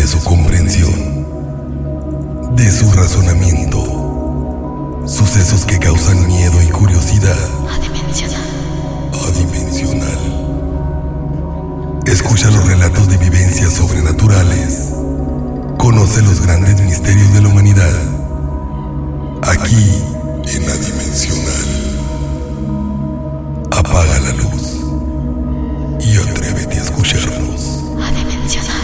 de su comprensión, de su razonamiento, sucesos que causan miedo y curiosidad. Adimensional. Escucha los relatos de vivencias sobrenaturales. Conoce los grandes misterios de la humanidad. Aquí en Adimensional. Apaga la luz y atrévete a escucharnos. Adimensional.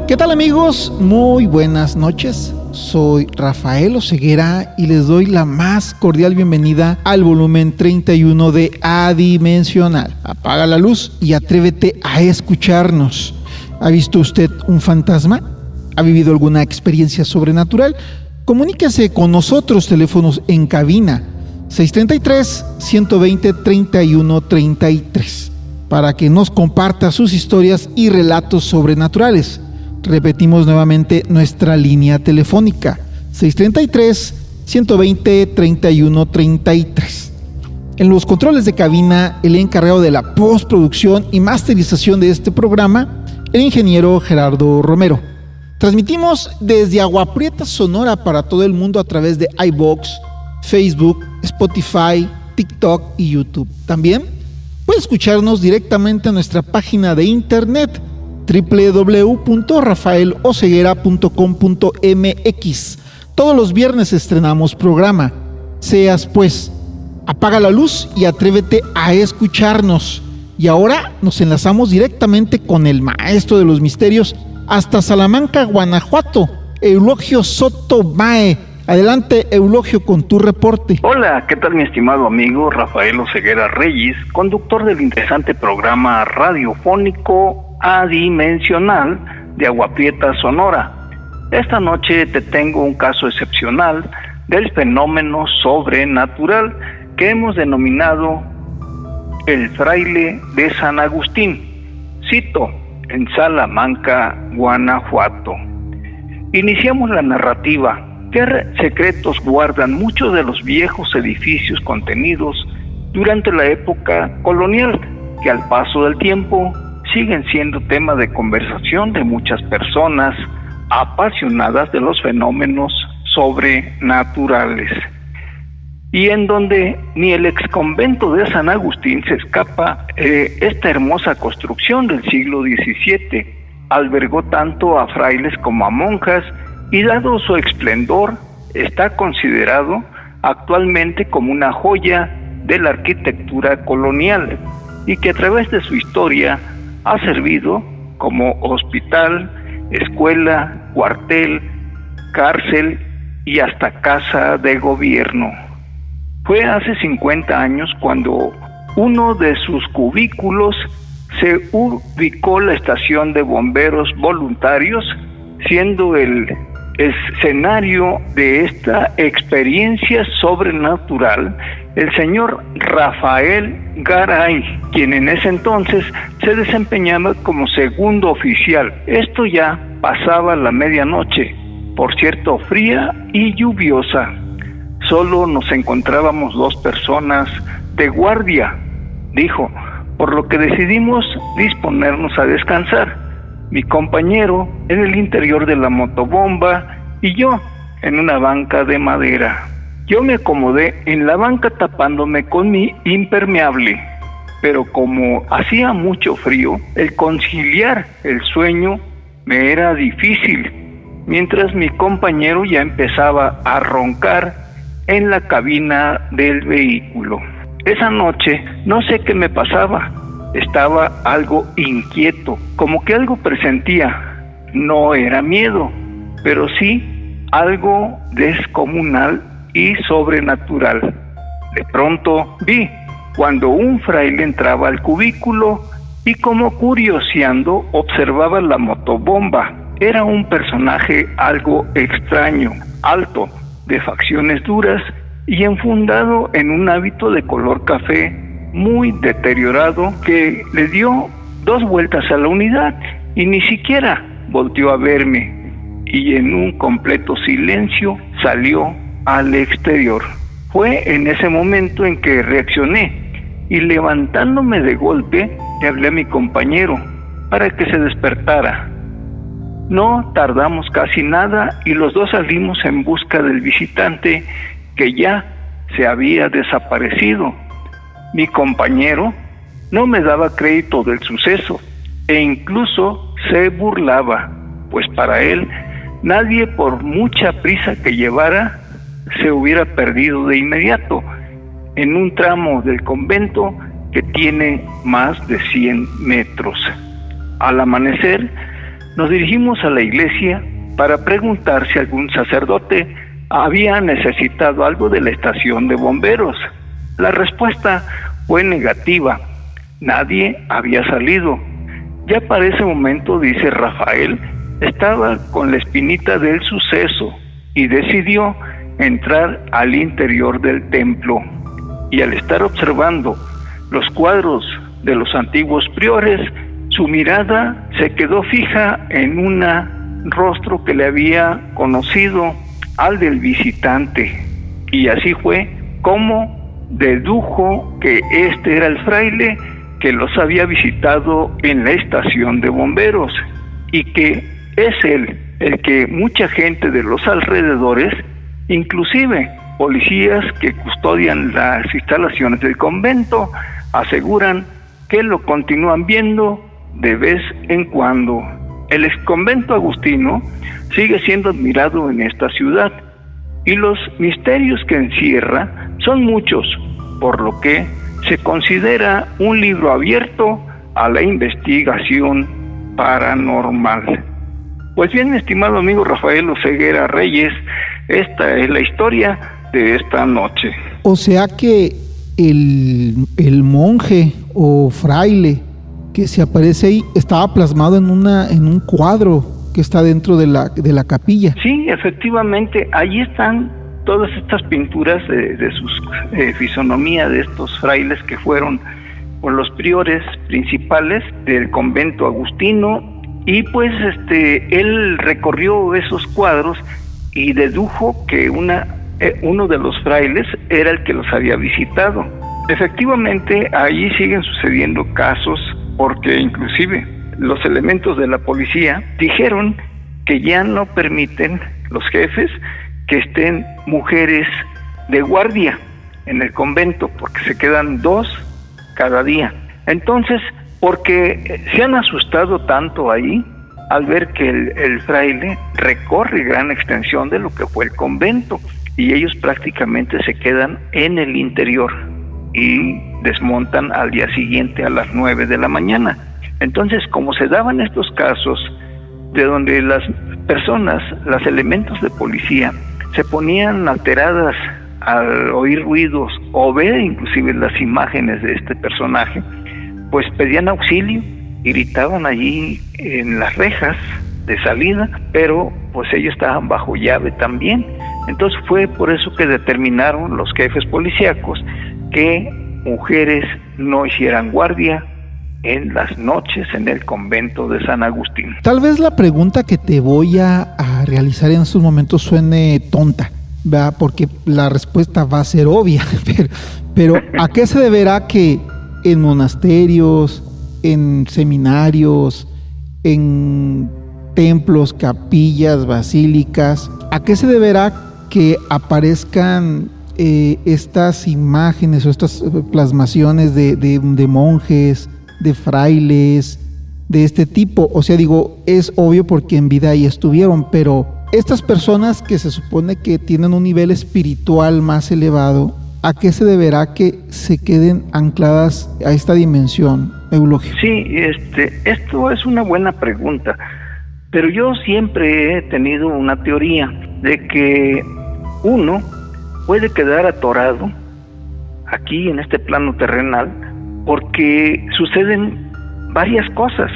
¿Qué tal, amigos? Muy buenas noches. Soy Rafael Oseguera y les doy la más cordial bienvenida al volumen 31 de Adimensional. Apaga la luz y atrévete a escucharnos. ¿Ha visto usted un fantasma? ¿Ha vivido alguna experiencia sobrenatural? Comuníquese con nosotros, teléfonos en cabina 633-120-3133 para que nos comparta sus historias y relatos sobrenaturales. Repetimos nuevamente nuestra línea telefónica 633-120-3133. En los controles de cabina, el encargado de la postproducción y masterización de este programa, el ingeniero Gerardo Romero. Transmitimos desde Agua Prieta, Sonora, para todo el mundo a través de iVoox, Facebook, Spotify, TikTok y YouTube. También puede escucharnos directamente en nuestra página de internet www.rafaeloceguera.com.mx. Todos los viernes estrenamos programa. Seas pues, apaga la luz y atrévete a escucharnos. Y ahora nos enlazamos directamente con el maestro de los misterios hasta Salamanca, Guanajuato, Eulogio Soto Mae. Adelante, Eulogio, con tu reporte. Hola, ¿qué tal, mi estimado amigo Rafael Oseguera Reyes, conductor del interesante programa radiofónico Adimensional de Agua Prieta, Sonora? Esta noche te tengo un caso excepcional del fenómeno sobrenatural que hemos denominado el fraile de San Agustín. Cito, en Salamanca, Guanajuato. Iniciamos la narrativa. ¿Qué secretos guardan muchos de los viejos edificios contenidos durante la época colonial, que al paso del tiempo siguen siendo tema de conversación de muchas personas apasionadas de los fenómenos sobrenaturales, y en donde ni el exconvento de San Agustín se escapa? Esta hermosa construcción del siglo XVII albergó tanto a frailes como a monjas, y dado su esplendor, está considerado actualmente como una joya de la arquitectura colonial, y que a través de su historia ha servido como hospital, escuela, cuartel, cárcel y hasta casa de gobierno. Fue hace 50 años cuando uno de sus cubículos se ubicó la estación de bomberos voluntarios, siendo el escenario de esta experiencia sobrenatural el señor Rafael Garay, quien en ese entonces se desempeñaba como segundo oficial. Esto ya pasaba la medianoche, por cierto fría y lluviosa. Solo nos encontrábamos 2 personas de guardia, dijo, por lo que decidimos disponernos a descansar. Mi compañero en el interior de la motobomba y yo en una banca de madera. Yo me acomodé en la banca tapándome con mi impermeable, pero como hacía mucho frío, el conciliar el sueño me era difícil, mientras mi compañero ya empezaba a roncar en la cabina del vehículo. Esa noche no sé qué me pasaba, estaba algo inquieto, como que algo presentía. No era miedo, pero sí algo descomunal y sobrenatural. De pronto vi cuando un fraile entraba al cubículo y, como curioseando, observaba la motobomba. Era un personaje algo extraño, alto, de facciones duras y enfundado en un hábito de color café muy deteriorado, que le dio 2 vueltas a la unidad y ni siquiera volteó a verme, y en un completo silencio salió al exterior. Fue en ese momento en que reaccioné y levantándome de golpe le hablé a mi compañero para que se despertara. No tardamos casi nada y los dos salimos en busca del visitante que ya se había desaparecido. Mi compañero no me daba crédito del suceso e incluso se burlaba, pues para él nadie, por mucha prisa que llevara, se hubiera perdido de inmediato en un tramo del convento que tiene más de 100 metros. Al amanecer nos dirigimos a la iglesia para preguntar si algún sacerdote había necesitado algo de la estación de bomberos. La respuesta fue negativa. Nadie había salido. Ya para ese momento, dice Rafael, estaba con la espinita del suceso y decidió entrar al interior del templo. Y al estar observando los cuadros de los antiguos priores, su mirada se quedó fija en un rostro que le había conocido al del visitante. Y así fue como dedujo que este era el fraile que los había visitado en la estación de bomberos y que es él el que mucha gente de los alrededores, inclusive policías que custodian las instalaciones del convento, aseguran que lo continúan viendo de vez en cuando. El exconvento agustino sigue siendo admirado en esta ciudad y los misterios que encierra son muchos, por lo que se considera un libro abierto a la investigación paranormal. Pues bien, estimado amigo Rafael Oseguera Reyes, esta es la historia de esta noche. O sea que el monje o fraile que se aparece ahí estaba plasmado en un cuadro que está dentro de la capilla. Sí, efectivamente, ahí están todas estas pinturas de sus fisonomía de estos frailes que fueron por los priores principales del convento agustino, y pues él recorrió esos cuadros y dedujo que uno de los frailes era el que los había visitado. Efectivamente, allí siguen sucediendo casos, porque inclusive los elementos de la policía dijeron que ya no permiten los jefes que estén mujeres de guardia en el convento, porque se quedan 2 cada día. Entonces, porque se han asustado tanto ahí al ver que el fraile recorre gran extensión de lo que fue el convento y ellos prácticamente se quedan en el interior y desmontan al día siguiente a las 9 de la mañana. Entonces, como se daban estos casos de donde las personas, los elementos de policía, se ponían alteradas al oír ruidos o ver inclusive las imágenes de este personaje, pues pedían auxilio y gritaban allí en las rejas de salida, pero pues ellos estaban bajo llave también. Entonces fue por eso que determinaron los jefes policíacos que mujeres no hicieran guardia en las noches en el convento de San Agustín. Tal vez la pregunta que te voy a realizar en estos momentos suene tonta, ¿verdad? Porque la respuesta va a ser obvia, pero ¿a qué se deberá que en monasterios, en seminarios, en templos, capillas, basílicas, a qué se deberá que aparezcan estas imágenes o estas plasmaciones de monjes, de frailes, de este tipo? O sea, digo, es obvio porque en vida ahí estuvieron, pero estas personas que se supone que tienen un nivel espiritual más elevado, ¿a qué se deberá que se queden ancladas a esta dimensión, Eulogio? Sí, esto es una buena pregunta, pero yo siempre he tenido una teoría de que uno puede quedar atorado aquí en este plano terrenal porque suceden varias cosas.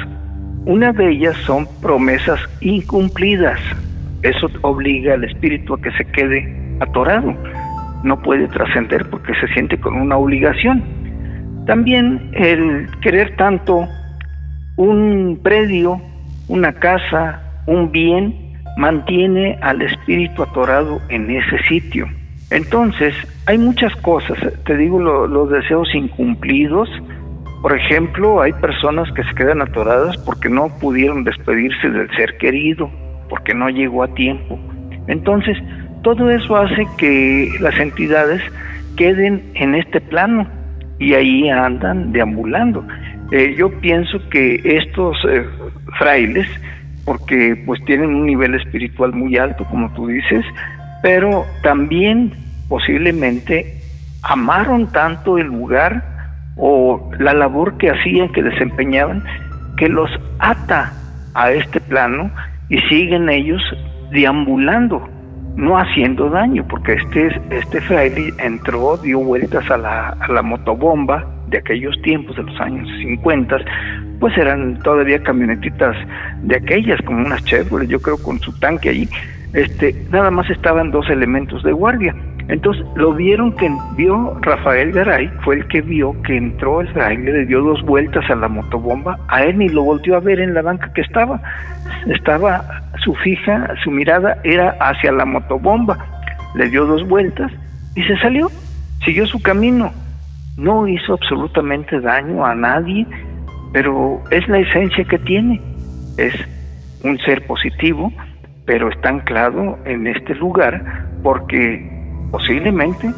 Una de ellas son promesas incumplidas. Eso obliga al espíritu a que se quede atorado. No puede trascender porque se siente con una obligación. También el querer tanto un predio, una casa, un bien, mantiene al espíritu atorado en ese sitio. Entonces, hay muchas cosas, te digo, los deseos incumplidos. Por ejemplo, hay personas que se quedan atoradas porque no pudieron despedirse del ser querido, porque no llegó a tiempo. Entonces, todo eso hace que las entidades queden en este plano y ahí andan deambulando. Yo pienso que estos frailes, porque pues tienen un nivel espiritual muy alto, como tú dices, pero también posiblemente amaron tanto el lugar o la labor que hacían, que desempeñaban, que los ata a este plano y siguen ellos deambulando, no haciendo daño, porque este fraile entró, dio vueltas a la motobomba de aquellos tiempos, de los años 50, pues eran todavía camionetitas de aquellas, como unas Chevrolet, yo creo, con su tanque allí. Nada más estaban 2 elementos de guardia. Entonces vio Rafael Garay, fue el que vio que entró el fraile, le dio 2 vueltas a la motobomba, a él ni lo volteó a ver en la banca que estaba su mirada era hacia la motobomba, le dio 2 vueltas y se salió, siguió su camino, no hizo absolutamente daño a nadie, pero es la esencia que tiene, es un ser positivo, pero está anclado en este lugar porque posiblemente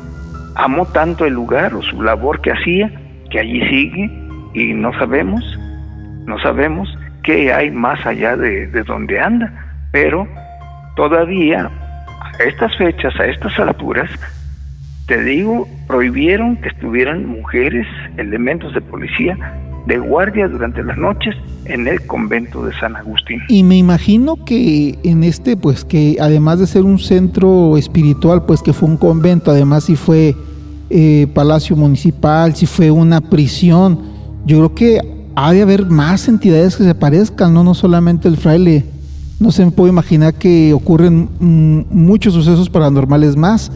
amó tanto el lugar o su labor que hacía, que allí sigue y no sabemos qué hay más allá de donde anda, pero todavía a estas fechas, a estas alturas, te digo, prohibieron que estuvieran mujeres, elementos de policía, de guardia durante las noches en el convento de San Agustín. Y me imagino que en pues que además de ser un centro espiritual, pues que fue un convento, además si fue palacio municipal, si fue una prisión, yo creo que ha de haber más entidades que se parezcan, no solamente el fraile. No se me puede imaginar que ocurren muchos sucesos paranormales más.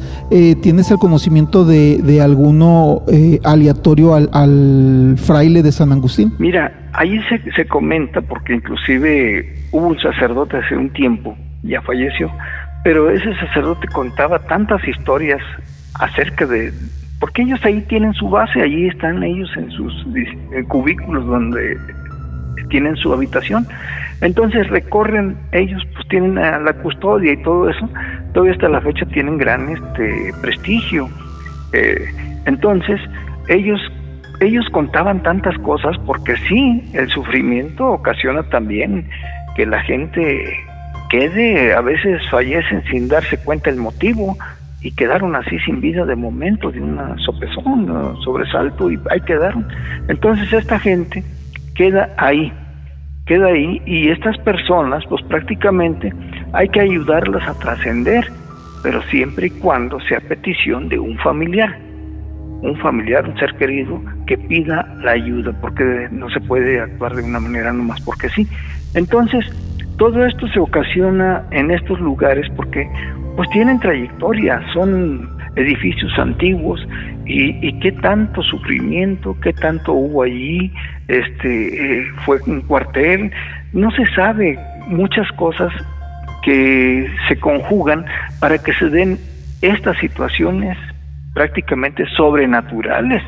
¿Tienes el conocimiento de alguno aleatorio al fraile de San Agustín? Mira, ahí se comenta, porque inclusive hubo un sacerdote hace un tiempo, ya falleció, pero ese sacerdote contaba tantas historias acerca de... Porque ellos ahí tienen su base, allí están ellos en sus cubículos donde tienen su habitación. Entonces recorren, ellos pues tienen a la custodia y todo eso, todavía hasta la fecha tienen gran prestigio. Entonces ellos contaban tantas cosas, porque sí, el sufrimiento ocasiona también que la gente quede, a veces fallecen sin darse cuenta el motivo y quedaron así sin vida de momento, de una sopesón, un sobresalto, y ahí quedaron. Entonces esta gente queda ahí, y estas personas pues prácticamente hay que ayudarlas a trascender, pero siempre y cuando sea petición de un familiar, un ser querido que pida la ayuda, porque no se puede actuar de una manera nomás porque sí. Entonces todo esto se ocasiona en estos lugares porque pues tienen trayectoria, son edificios antiguos, y qué tanto sufrimiento, qué tanto hubo allí, fue un cuartel, no se sabe, muchas cosas que se conjugan para que se den estas situaciones prácticamente sobrenaturales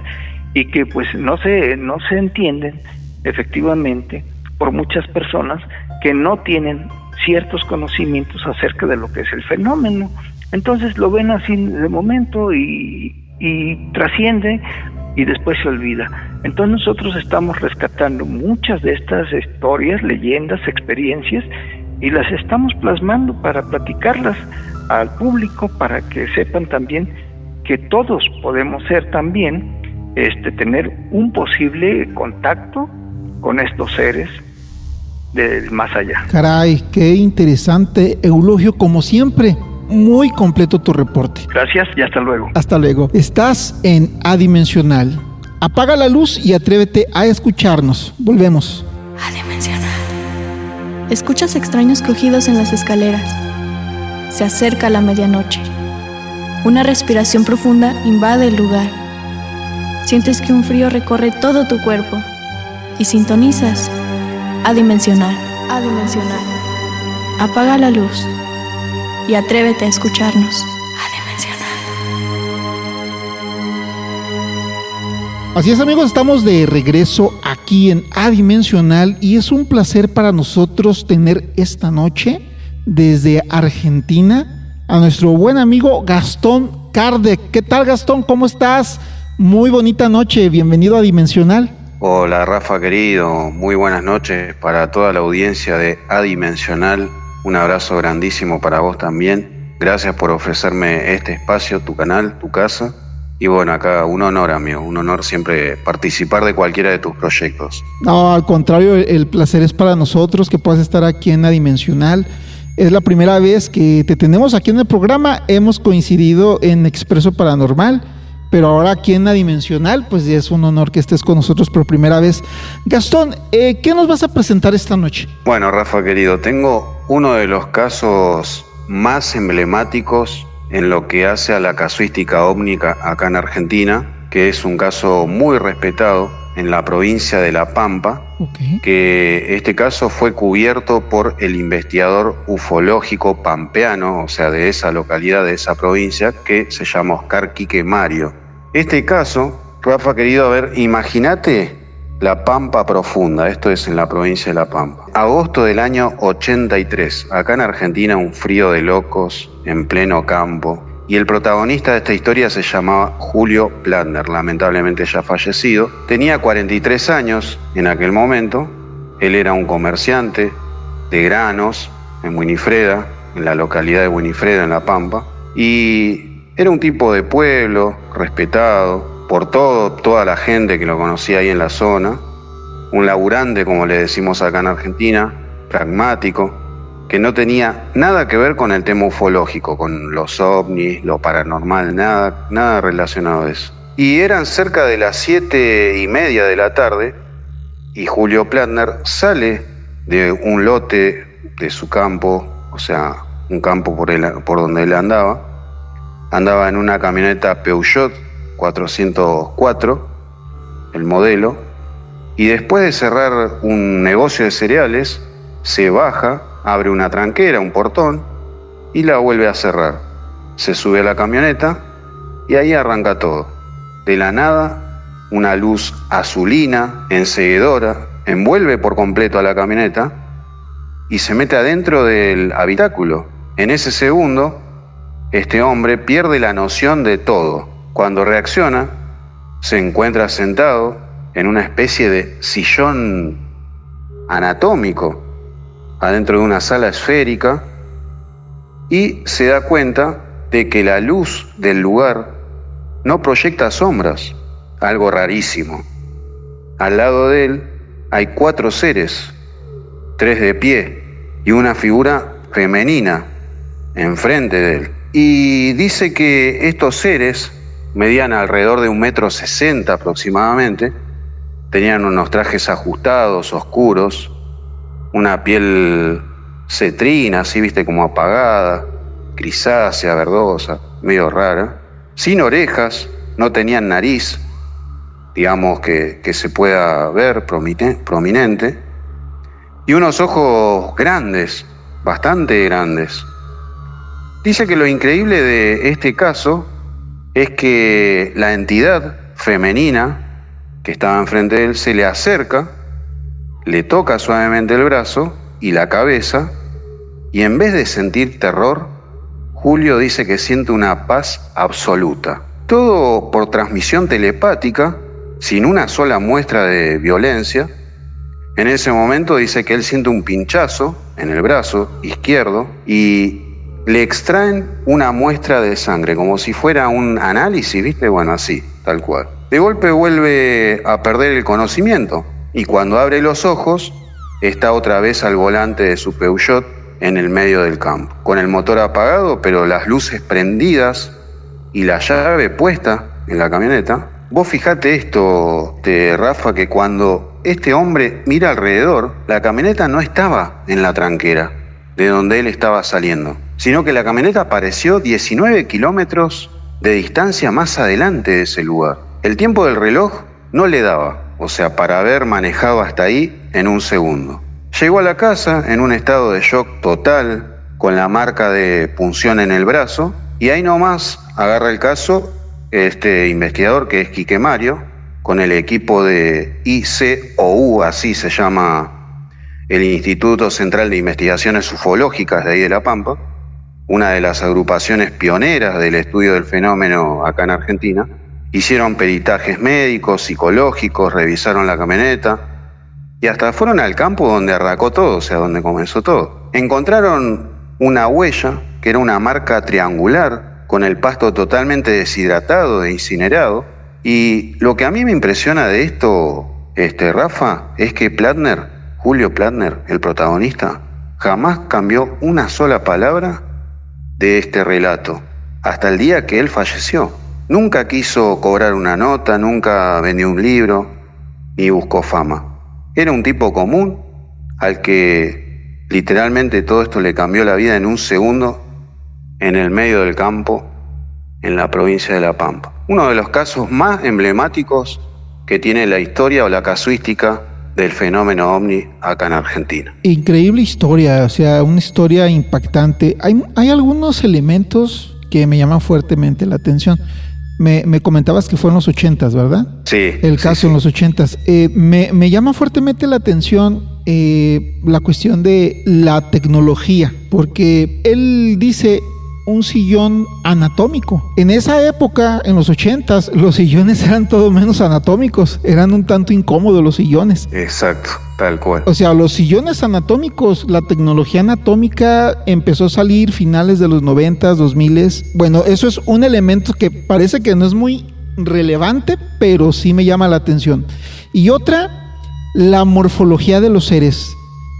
y que pues no se entienden efectivamente por muchas personas que no tienen ciertos conocimientos acerca de lo que es el fenómeno. Entonces lo ven así de momento y trasciende y después se olvida. Entonces nosotros estamos rescatando muchas de estas historias, leyendas, experiencias, y las estamos plasmando para platicarlas al público, para que sepan también que todos podemos ser también, tener un posible contacto con estos seres del más allá. Caray, qué interesante, Eulogio, como siempre. Muy completo tu reporte. Gracias y hasta luego. Hasta luego. Estás en Adimensional. Apaga la luz y atrévete a escucharnos. Volvemos. Adimensional. Escuchas extraños crujidos en las escaleras. Se acerca la medianoche. Una respiración profunda invade el lugar. Sientes que un frío recorre todo tu cuerpo y sintonizas Adimensional. Adimensional. Apaga la luz y atrévete a escucharnos. Adimensional. Así es, amigos, estamos de regreso aquí en Adimensional y es un placer para nosotros tener esta noche desde Argentina a nuestro buen amigo Gastón Kardec. ¿Qué tal, Gastón? ¿Cómo estás? Muy bonita noche, bienvenido a Adimensional. Hola, Rafa querido, muy buenas noches para toda la audiencia de Adimensional. Un abrazo grandísimo para vos también. Gracias por ofrecerme este espacio, tu canal, tu casa. Y bueno, acá un honor, amigo, un honor siempre participar de cualquiera de tus proyectos. No, al contrario, el placer es para nosotros que puedas estar aquí en Adimensional. Es la primera vez que te tenemos aquí en el programa. Hemos coincidido en Expreso Paranormal, pero ahora aquí en Adimensional, pues es un honor que estés con nosotros por primera vez. Gastón, ¿qué nos vas a presentar esta noche? Bueno, Rafa querido, tengo uno de los casos más emblemáticos en lo que hace a la casuística óvnica acá en Argentina, que es un caso muy respetado en la provincia de La Pampa, que este caso fue cubierto por el investigador ufológico pampeano, o sea, de esa localidad, de esa provincia, que se llama Oscar Quique Mario. Este caso, Rafa querido, a ver, imagínate La Pampa profunda, esto es en la provincia de La Pampa. Agosto del año 83, acá en Argentina un frío de locos, en pleno campo, y el protagonista de esta historia se llamaba Julio Platner, lamentablemente ya fallecido. Tenía 43 años en aquel momento, él era un comerciante de granos en Winifreda, en la localidad de Winifreda, en La Pampa, y era un tipo de pueblo, respetado por toda la gente que lo conocía ahí en la zona, un laburante, como le decimos acá en Argentina, pragmático, que no tenía nada que ver con el tema ufológico, con los ovnis, lo paranormal, nada relacionado a eso. Y eran cerca de las 7:30 de la tarde, y Julio Platner sale de un lote de su campo, o sea, un campo por donde él andaba en una camioneta Peugeot 404, el modelo, y después de cerrar un negocio de cereales, se baja, abre una tranquera, un portón, y la vuelve a cerrar. Se sube a la camioneta y ahí arranca todo. De la nada, una luz azulina, enceguedora, envuelve por completo a la camioneta y se mete adentro del habitáculo. En ese segundo, este hombre pierde la noción de todo. Cuando reacciona, se encuentra sentado en una especie de sillón anatómico adentro de una sala esférica y se da cuenta de que la luz del lugar no proyecta sombras, algo rarísimo. Al lado de él hay 4 seres, 3 de pie y una figura femenina enfrente de él. Y dice que estos seres medían alrededor de 1,60 m aproximadamente, tenían unos trajes ajustados, oscuros, una piel cetrina, así, viste, como apagada, grisácea, verdosa, medio rara, sin orejas, no tenían nariz, digamos que se pueda ver prominente, y unos ojos grandes, bastante grandes. Dice que lo increíble de este caso es que la entidad femenina que estaba enfrente de él se le acerca, le toca suavemente el brazo y la cabeza, y en vez de sentir terror, Julio dice que siente una paz absoluta. Todo por transmisión telepática, sin una sola muestra de violencia. En ese momento dice que él siente un pinchazo en el brazo izquierdo y le extraen una muestra de sangre, como si fuera un análisis, ¿viste? Bueno, así, tal cual. De golpe vuelve a perder el conocimiento y cuando abre los ojos está otra vez al volante de su Peugeot en el medio del campo, con el motor apagado pero las luces prendidas y la llave puesta en la camioneta. Vos fijate esto, Rafa, que cuando este hombre mira alrededor, la camioneta no estaba en la tranquera de donde él estaba saliendo, sino que la camioneta apareció 19 kilómetros de distancia más adelante de ese lugar. El tiempo del reloj no le daba, o sea, para haber manejado hasta ahí en un segundo. Llegó a la casa en un estado de shock total, con la marca de punción en el brazo, y ahí nomás agarra el caso este investigador, que es Quique Mario, con el equipo de ICOU, así se llama el Instituto Central de Investigaciones Ufológicas de ahí de La Pampa, una de las agrupaciones pioneras del estudio del fenómeno acá en Argentina. Hicieron peritajes médicos, psicológicos, revisaron la camioneta y hasta fueron al campo donde arrancó todo, o sea, donde comenzó todo. Encontraron una huella que era una marca triangular con el pasto totalmente deshidratado e incinerado. Y lo que a mí me impresiona de esto, Rafa, es que Plattner, Julio Plattner, el protagonista, jamás cambió una sola palabra de este relato, hasta el día que él falleció. Nunca quiso cobrar una nota, nunca vendió un libro, ni buscó fama. Era un tipo común al que literalmente todo esto le cambió la vida en un segundo, en el medio del campo, en la provincia de La Pampa. Uno de los casos más emblemáticos que tiene la historia o la casuística del fenómeno ovni acá en Argentina. Increíble historia, o sea, una historia impactante. Hay algunos elementos que me llaman fuertemente la atención. Me comentabas que fue en los 80s, ¿verdad? Sí. El caso sí. En los 80s. Me llama fuertemente la atención la cuestión de la tecnología, porque él dice un sillón anatómico. En esa época, en los 80s, los sillones eran todo menos anatómicos, eran un tanto incómodos los sillones. Exacto, tal cual. O sea, los sillones anatómicos, la tecnología anatómica empezó a salir finales de los 90s, 2000s. Bueno, eso es un elemento que parece que no es muy relevante, pero sí me llama la atención. Y otra, la morfología de los seres,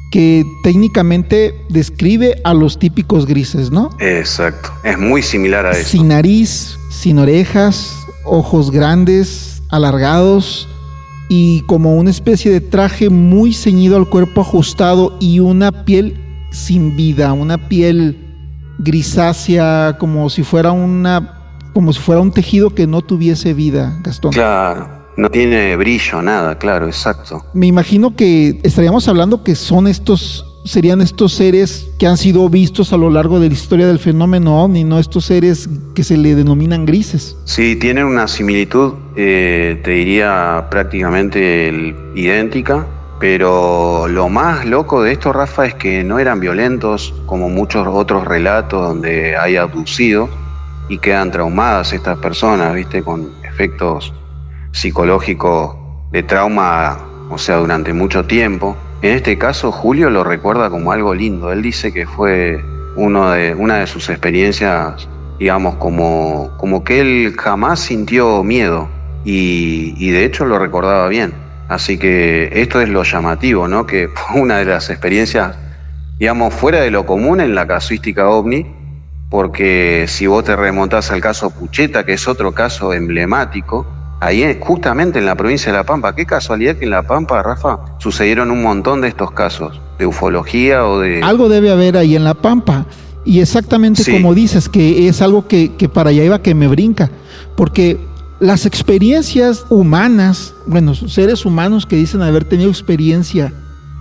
que técnicamente describe a los típicos grises, ¿no? Exacto, es muy similar a eso. Sin nariz, sin orejas, ojos grandes, alargados y como una especie de traje muy ceñido al cuerpo, ajustado, y una piel sin vida, una piel grisácea, como si fuera un tejido que no tuviese vida, Gastón. Claro. No tiene brillo, nada, claro, exacto. Me imagino que estaríamos hablando que serían estos seres que han sido vistos a lo largo de la historia del fenómeno ovni, no estos seres que se le denominan grises. Sí, tienen una similitud, te diría prácticamente idéntica, pero lo más loco de esto, Rafa, es que no eran violentos como muchos otros relatos donde hay abducidos y quedan traumadas estas personas, ¿viste? Con efectos psicológico de trauma, o sea, durante mucho tiempo. En este caso, Julio lo recuerda como algo lindo. Él dice que fue una de sus experiencias, digamos, como que él jamás sintió miedo y de hecho lo recordaba bien. Así que esto es lo llamativo, ¿no? Que fue una de las experiencias, digamos, fuera de lo común en la casuística ovni, porque si vos te remontás al caso Pucheta, que es otro caso emblemático, ahí justamente en la provincia de La Pampa. Qué casualidad que en La Pampa, Rafa, sucedieron un montón de estos casos de ufología o de... Algo debe haber ahí en La Pampa. Y exactamente sí, como dices, que es algo que para allá iba, que me brinca. Porque las experiencias humanas, bueno, seres humanos que dicen haber tenido experiencia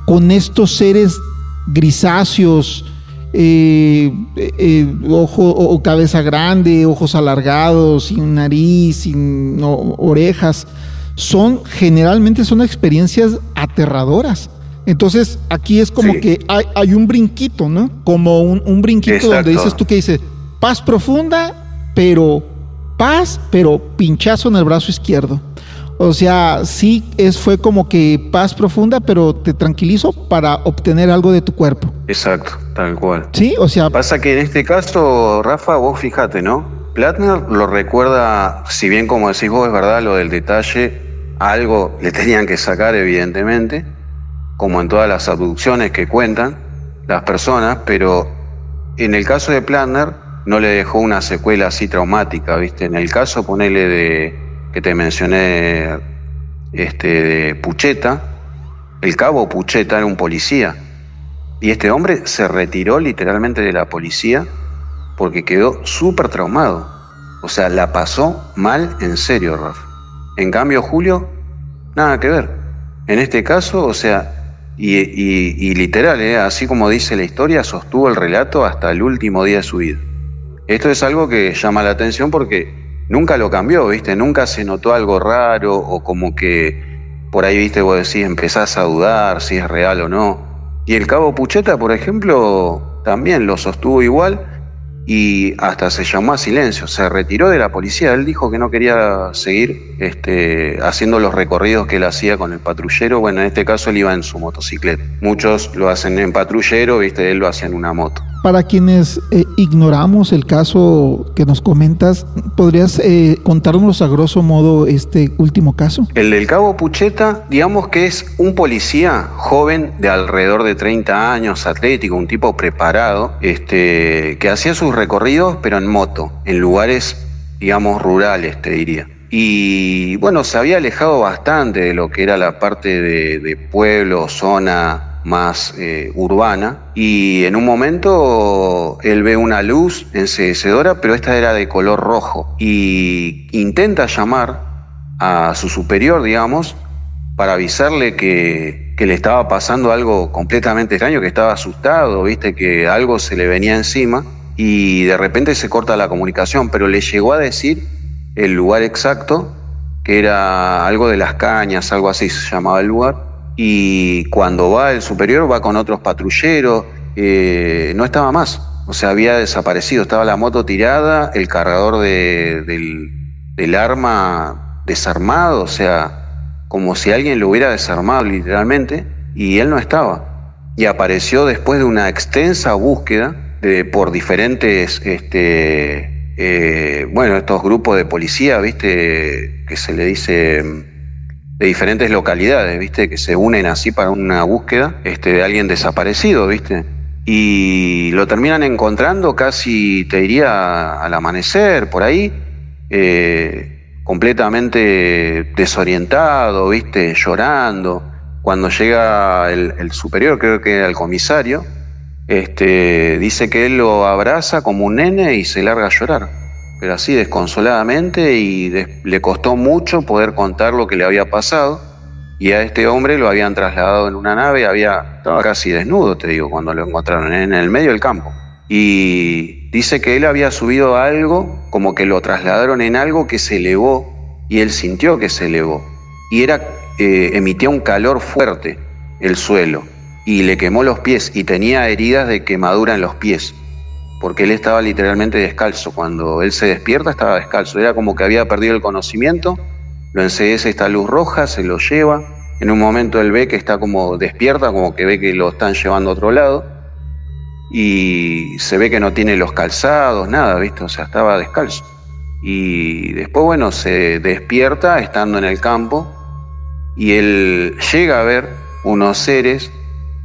con estos seres grisáceos, ojo o cabeza grande, ojos alargados, sin nariz, sin orejas, generalmente son experiencias aterradoras. Entonces aquí es como que hay un brinquito, ¿no? Como un brinquito. Exacto. Donde dices tú, que dice paz profunda, pero pinchazo en el brazo izquierdo. O sea, sí fue como que paz profunda, pero te tranquilizo para obtener algo de tu cuerpo. Exacto, tal cual. Sí, o sea... Pasa que en este caso, Rafa, vos fíjate, ¿no? Plattner lo recuerda, si bien como decís vos es verdad lo del detalle, algo le tenían que sacar evidentemente, como en todas las abducciones que cuentan las personas, pero en el caso de Plattner no le dejó una secuela así traumática, ¿viste? En el caso, ponele que te mencioné, de Pucheta, el cabo Pucheta era un policía y este hombre se retiró literalmente de la policía porque quedó súper traumado, o sea, la pasó mal en serio, Rafa. En cambio Julio, nada que ver en este caso, o sea, y literal, así como dice la historia, sostuvo el relato hasta el último día de su vida. Esto es algo que llama la atención porque nunca lo cambió, ¿viste? Nunca se notó algo raro o como que por ahí, ¿viste? Vos decís, empezás a dudar si es real o no. Y el cabo Pucheta, por ejemplo, también lo sostuvo igual y hasta se llamó a silencio, se retiró de la policía. Él dijo que no quería seguir haciendo los recorridos que él hacía con el patrullero. Bueno, en este caso él iba en su motocicleta. Muchos lo hacen en patrullero, ¿viste? Él lo hacía en una moto. Para quienes ignoramos el caso que nos comentas, ¿podrías contarnos a grosso modo este último caso? El del cabo Pucheta, digamos que es un policía joven de alrededor de 30 años, atlético, un tipo preparado, que hacía sus recorridos pero en moto, en lugares, digamos, rurales, te diría. Y bueno, se había alejado bastante de lo que era la parte de pueblo, zona más urbana, y en un momento él ve una luz enceguecedora, pero esta era de color rojo, y intenta llamar a su superior, digamos, para avisarle que le estaba pasando algo completamente extraño, que estaba asustado, viste, que algo se le venía encima, y de repente se corta la comunicación, pero le llegó a decir el lugar exacto, que era algo de Las Cañas, algo así se llamaba el lugar. Y cuando va el superior, va con otros patrulleros, no estaba más, o sea, había desaparecido, estaba la moto tirada, el cargador del arma desarmado, o sea, como si alguien lo hubiera desarmado literalmente, y él no estaba. Y apareció después de una extensa búsqueda por diferentes, estos grupos de policía, ¿viste? Que se le dice de diferentes localidades, ¿viste? Que se unen así para una búsqueda de alguien desaparecido, ¿viste? Y lo terminan encontrando casi, te diría, al amanecer, por ahí, completamente desorientado, ¿viste? Llorando. Cuando llega el superior, creo que era el comisario, dice que él lo abraza como un nene y se larga a llorar, pero así desconsoladamente, y le costó mucho poder contar lo que le había pasado. Y a este hombre lo habían trasladado en una nave, estaba casi desnudo, te digo, cuando lo encontraron en el medio del campo. Y dice que él había subido a algo, como que lo trasladaron en algo que se elevó, y él sintió que se elevó. Y emitía un calor fuerte el suelo, y le quemó los pies, y tenía heridas de quemadura en los pies, porque él estaba literalmente descalzo. Cuando él se despierta estaba descalzo, era como que había perdido el conocimiento. Lo enceguece esta luz roja, se lo lleva. En un momento él ve que está como despierta, como que ve que lo están llevando a otro lado, y se ve que no tiene los calzados, nada, ¿viste? O sea, estaba descalzo. Y después, bueno, se despierta estando en el campo, y él llega a ver unos seres,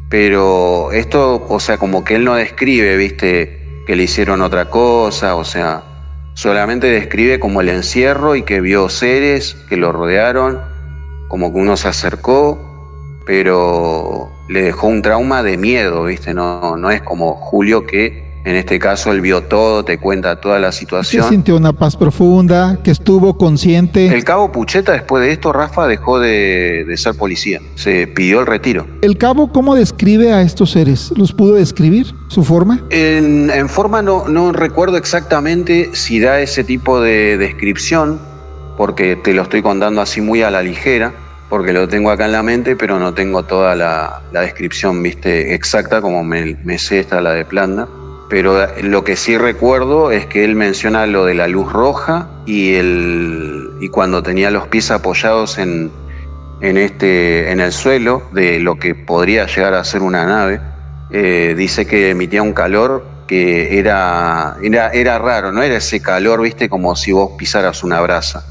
pero esto, o sea, como que él no describe, ¿viste?, que le hicieron otra cosa, o sea, solamente describe como el encierro y que vio seres que lo rodearon, como que uno se acercó, pero le dejó un trauma de miedo, ¿viste? No es como Julio, que en este caso él vio todo, te cuenta toda la situación. Que sintió una paz profunda, que estuvo consciente. El cabo Pucheta, después de esto, Rafa, dejó de ser policía, se pidió el retiro. ¿El cabo cómo describe a estos seres? ¿Los pudo describir? ¿Su forma? En forma no recuerdo exactamente si da ese tipo de descripción, porque te lo estoy contando así muy a la ligera, porque lo tengo acá en la mente, pero no tengo toda la descripción, ¿viste?, exacta, como me sé esta, la de Planda. Pero lo que sí recuerdo es que él menciona lo de la luz roja y cuando tenía los pies apoyados en el suelo de lo que podría llegar a ser una nave. Dice que emitía un calor que era raro, no era ese calor, ¿viste?, como si vos pisaras una brasa.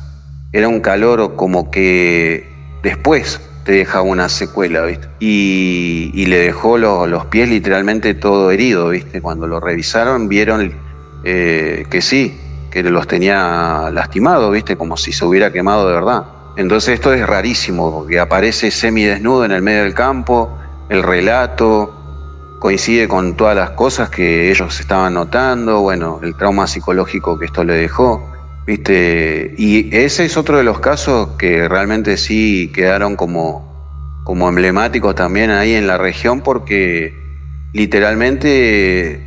Era un calor como que después te deja una secuela, ¿viste? Y le dejó los pies literalmente todo herido, ¿viste? Cuando lo revisaron vieron que sí, que los tenía lastimados, ¿viste? Como si se hubiera quemado de verdad. Entonces esto es rarísimo, porque aparece semidesnudo en el medio del campo, el relato coincide con todas las cosas que ellos estaban notando, bueno, el trauma psicológico que esto le dejó, ¿viste? Y ese es otro de los casos que realmente sí quedaron como emblemáticos también ahí en la región, porque literalmente,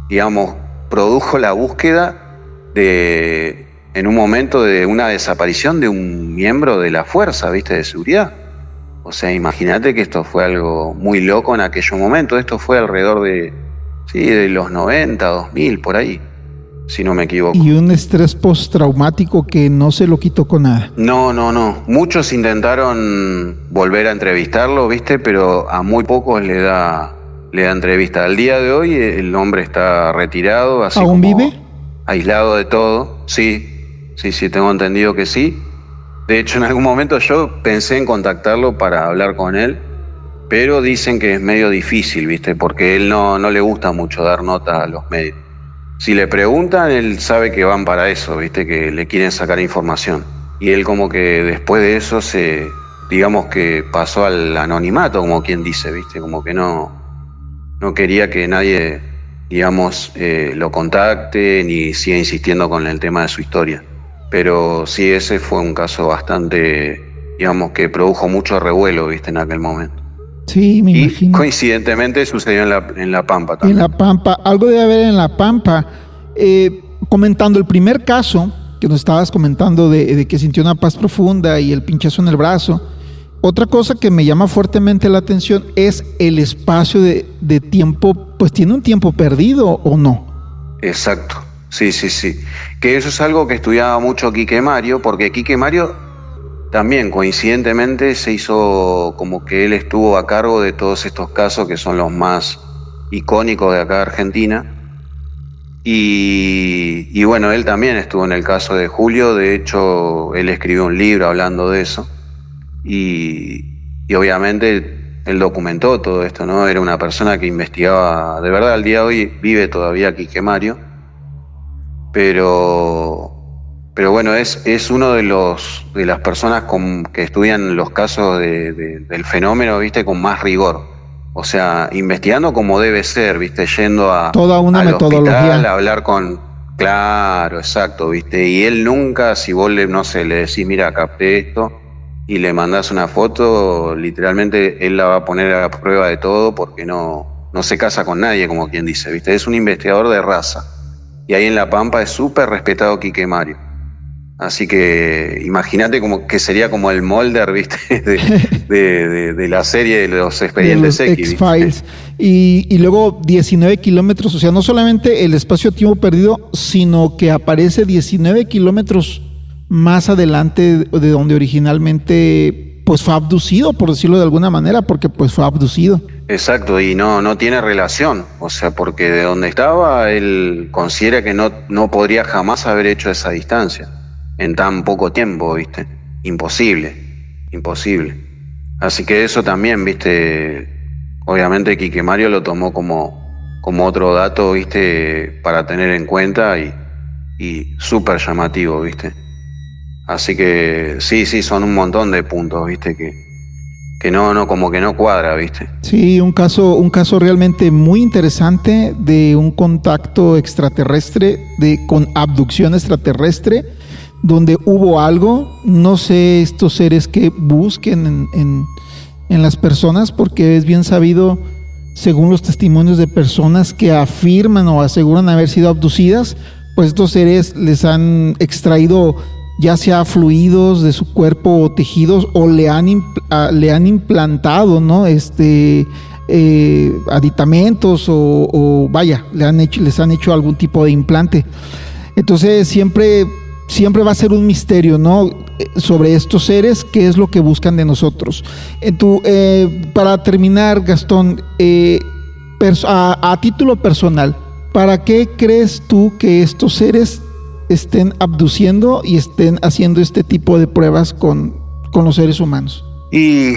digamos, produjo la búsqueda de en un momento de una desaparición de un miembro de la fuerza, ¿viste? De seguridad. O sea, imagínate que esto fue algo muy loco en aquellos momentos. Esto fue alrededor de los 90, 2000, por ahí, si no me equivoco. Y un estrés postraumático que no se lo quitó con nada. No. Muchos intentaron volver a entrevistarlo, ¿viste? Pero a muy pocos le da entrevista. Al día de hoy el hombre está retirado. Así ¿Aún como vive? Aislado de todo. Sí, tengo entendido que sí. De hecho, en algún momento yo pensé en contactarlo para hablar con él, pero dicen que es medio difícil, ¿viste? Porque él no le gusta mucho dar nota a los medios. Si le preguntan, él sabe que van para eso, ¿viste? Que le quieren sacar información. Y él como que después de eso digamos que pasó al anonimato, como quien dice, ¿viste? Como que no quería que nadie, digamos, lo contacte ni siga insistiendo con el tema de su historia. Pero sí, ese fue un caso bastante, digamos, que produjo mucho revuelo, ¿viste? En aquel momento. Sí, me imagino. Coincidentemente sucedió en La Pampa también. En La Pampa, algo debe haber en La Pampa. Comentando el primer caso que nos estabas comentando de que sintió una paz profunda y el pinchazo en el brazo, otra cosa que me llama fuertemente la atención es el espacio de tiempo. Pues tiene un tiempo perdido, ¿o no? Exacto, sí. Que eso es algo que estudiaba mucho Quique Mario, porque Quique Mario también coincidentemente se hizo como que él estuvo a cargo de todos estos casos que son los más icónicos de acá de Argentina. Y bueno, él también estuvo en el caso de Julio. De hecho, él escribió un libro hablando de eso. Y obviamente él documentó todo esto, ¿no? Era una persona que investigaba, de verdad, al día de hoy vive todavía Quique Mario. Pero bueno, es uno de las personas que estudian los casos del fenómeno, ¿viste? Con más rigor. O sea, investigando como debe ser, ¿viste? Yendo toda una al metodología. Hospital, a hablar con... Claro, exacto, ¿viste? Y él nunca, si vos le decís, mira, capté esto, y le mandás una foto, literalmente él la va a poner a prueba de todo, porque no se casa con nadie, como quien dice, ¿viste? Es un investigador de raza. Y ahí en La Pampa es súper respetado Quique Mario. Así que imagínate como que sería como el Mulder, ¿viste? de la serie de los expedientes X-Files. Y luego 19 kilómetros, o sea, no solamente el espacio-tiempo perdido, sino que aparece 19 kilómetros más adelante de donde originalmente pues fue abducido, por decirlo de alguna manera, porque pues fue abducido. Exacto, y no tiene relación, o sea, porque de donde estaba él considera que no podría jamás haber hecho esa distancia en tan poco tiempo, ¿viste? Imposible. Así que eso también, ¿viste? Obviamente Quique Mario lo tomó como otro dato, ¿viste? Para tener en cuenta y súper llamativo, ¿viste? Así que sí, son un montón de puntos, ¿viste? Que no, como que no cuadra, ¿viste? Sí, un caso realmente muy interesante de un contacto extraterrestre, con abducción extraterrestre, donde hubo algo. No sé estos seres que busquen en las personas, porque es bien sabido, según los testimonios de personas que afirman o aseguran haber sido abducidas, pues estos seres les han extraído ya sea fluidos de su cuerpo o tejidos, o le han implantado, ¿no? Aditamentos o vaya, les han hecho algún tipo de implante. Entonces siempre va a ser un misterio, ¿no? Sobre estos seres, qué es lo que buscan de nosotros. Para terminar, Gastón, a título personal, ¿para qué crees tú que estos seres estén abduciendo y estén haciendo este tipo de pruebas con los seres humanos? Y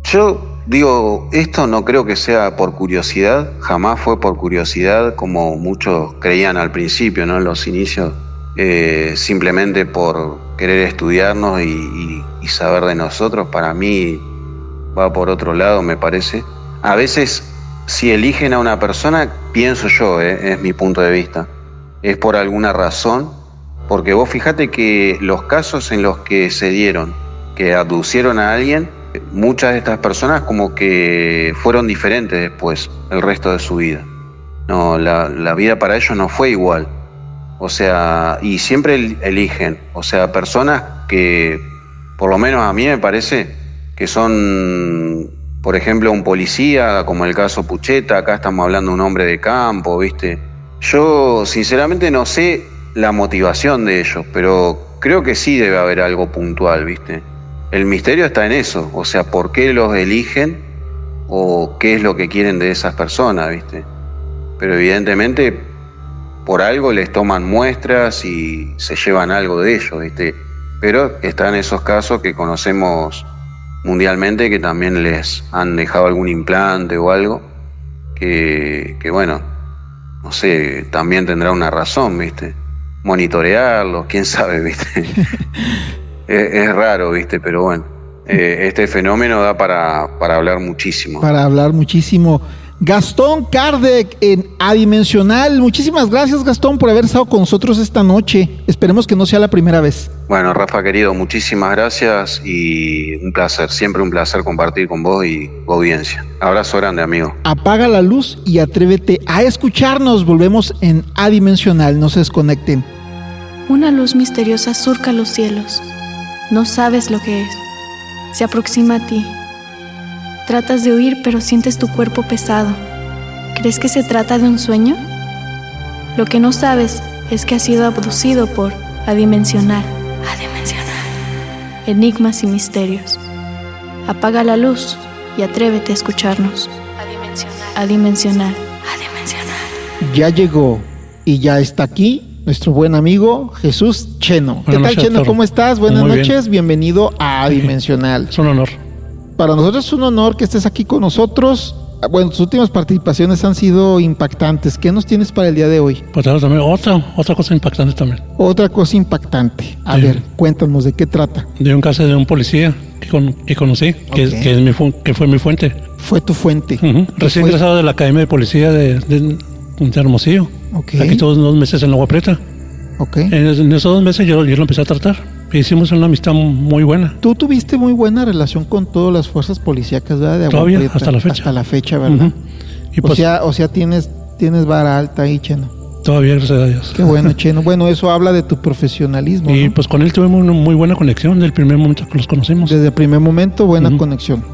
yo digo, esto no creo que sea por curiosidad, jamás fue por curiosidad como muchos creían al principio, ¿no? En los inicios, simplemente por querer estudiarnos y saber de nosotros. Para mí va por otro lado, me parece. A veces, si eligen a una persona, pienso yo, es mi punto de vista, es por alguna razón, porque vos fijate que los casos en los que se dieron, que abducieron a alguien, muchas de estas personas como que fueron diferentes después, el resto de su vida. No, la vida para ellos no fue igual. O sea, y siempre eligen, o sea, personas que, por lo menos a mí me parece, que son, por ejemplo, un policía, como el caso Pucheta, acá estamos hablando de un hombre de campo, ¿viste? Yo, sinceramente, no sé la motivación de ellos, pero creo que sí debe haber algo puntual, ¿viste? El misterio está en eso, o sea, ¿por qué los eligen o qué es lo que quieren de esas personas, ¿viste? Pero evidentemente por algo les toman muestras y se llevan algo de ellos, ¿viste? Pero están esos casos que conocemos mundialmente que también les han dejado algún implante o algo que bueno, no sé, también tendrá una razón, ¿viste? Monitorearlos, quién sabe, ¿viste? es raro, ¿viste? Pero bueno, este fenómeno da para hablar muchísimo. Para hablar muchísimo. Gastón Kardec en Adimensional. Muchísimas gracias, Gastón, por haber estado con nosotros esta noche. Esperemos que no sea la primera vez. Bueno, Rafa, querido, muchísimas gracias y un placer, siempre un placer compartir con vos y tu audiencia. Abrazo grande, amigo. Apaga la luz y atrévete a escucharnos. Volvemos en Adimensional. No se desconecten. Una luz misteriosa surca los cielos. No sabes lo que es. Se aproxima a ti. Tratas de huir, pero sientes tu cuerpo pesado. ¿Crees que se trata de un sueño? Lo que no sabes es que has sido abducido por Adimensional. Enigmas y misterios. Apaga la luz y atrévete a escucharnos. Adimensional. Ya llegó y ya está aquí nuestro buen amigo Jesús Cheno. ¿Qué tal, Cheno? ¿Cómo estás? Buenas noches. Bienvenido a Adimensional. Es un honor. Para nosotros es un honor que estés aquí con nosotros. Bueno, tus últimas participaciones han sido impactantes. ¿Qué nos tienes para el día de hoy? Pues también otra cosa impactante también. Otra cosa impactante. A ver, cuéntanos, ¿de qué trata? De un caso de un policía que conocí, que fue mi fuente. Fue tu fuente. Recién egresado de la Academia de Policía de Hermosillo. Aquí todos 2 meses en Agua Prieta. En esos 2 meses yo lo empecé a tratar. Hicimos una amistad muy buena. Tú tuviste muy buena relación con todas las fuerzas policíacas, ¿verdad? De Agua Todavía, Prieta, hasta la fecha. Hasta la fecha, ¿verdad? Y pues, o sea, tienes vara alta ahí, Cheno. Todavía, gracias a Dios. Qué bueno, Cheno. Bueno, eso habla de tu profesionalismo, Y ¿no? pues con él tuvimos una muy buena conexión desde el primer momento que los conocimos. Desde el primer momento, buena conexión.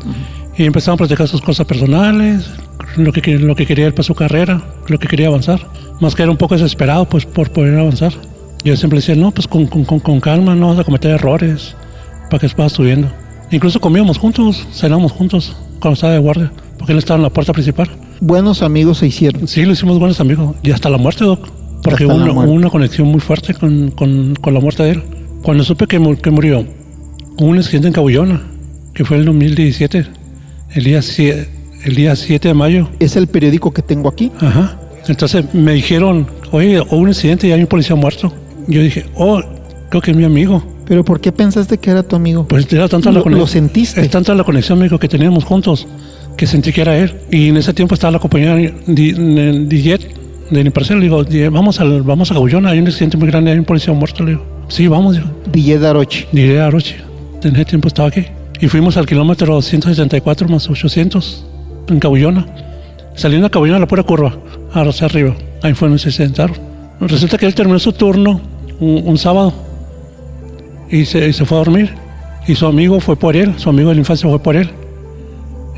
Y empezamos a platicar sus cosas personales, lo que quería él para su carrera, lo que quería avanzar. Más que era un poco desesperado pues por poder avanzar. Yo siempre decía, no, pues con calma, no vas a cometer errores para que vas subiendo. Incluso comíamos juntos, cenábamos juntos cuando estaba de guardia, porque él estaba en la puerta principal. Buenos amigos se hicieron. Sí, lo hicimos buenos amigos. Y hasta la muerte, Doc. Porque hubo una conexión muy fuerte con la muerte de él. Cuando supe que murió, hubo un accidente en Cabullona, que fue en el 2017, el día 7 de mayo. Es el periódico que tengo aquí. Ajá. Entonces me dijeron, oye, hubo un accidente y hay un policía muerto. Yo dije, creo que es mi amigo. ¿Pero por qué pensaste que era tu amigo? Pues era tanta la conexión. ¿Lo sentiste? Es tanta la conexión, amigo, que teníamos juntos, que sentí que era él. Y en ese tiempo estaba la compañía de mi parcela. Le digo, vamos a Cabullona, hay un accidente muy grande, hay un policía muerto. Le digo, sí, vamos. DJ Aroche. DJ Aroche. En ese tiempo estaba aquí. Y fuimos al kilómetro 174 más 800 en Cabullona. Saliendo a Cabullona a la pura curva, hacia arriba. Ahí fue donde se sentaron. Resulta que él terminó su turno un sábado y se fue a dormir. Y su amigo fue por él, su amigo de la infancia fue por él.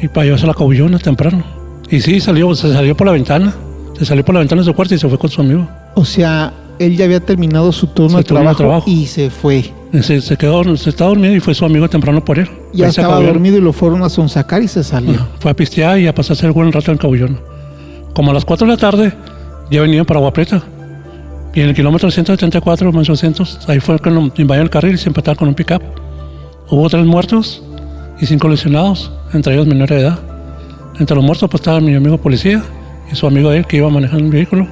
Y para llevarse a la Cabullona temprano. Y sí, se salió por la ventana. Se salió por la ventana de su cuarto y se fue con su amigo. O sea, él ya había terminado su turno de trabajo y se fue. Se estaba dormido y fue su amigo temprano por él. Ya estaba dormido y lo fueron a sonsacar y se salió. Fue a pistear y a pasarse el buen rato en Cabullona. Como a las 4 de la tarde, ya venían para Agua Prieta. Y en el kilómetro 174 más 200, ahí fue que invadió el carril y se empataron con un pick-up. Hubo 3 muertos y 5 lesionados, entre ellos menores de edad. Entre los muertos pues estaba mi amigo policía y su amigo de él que iba manejando el vehículo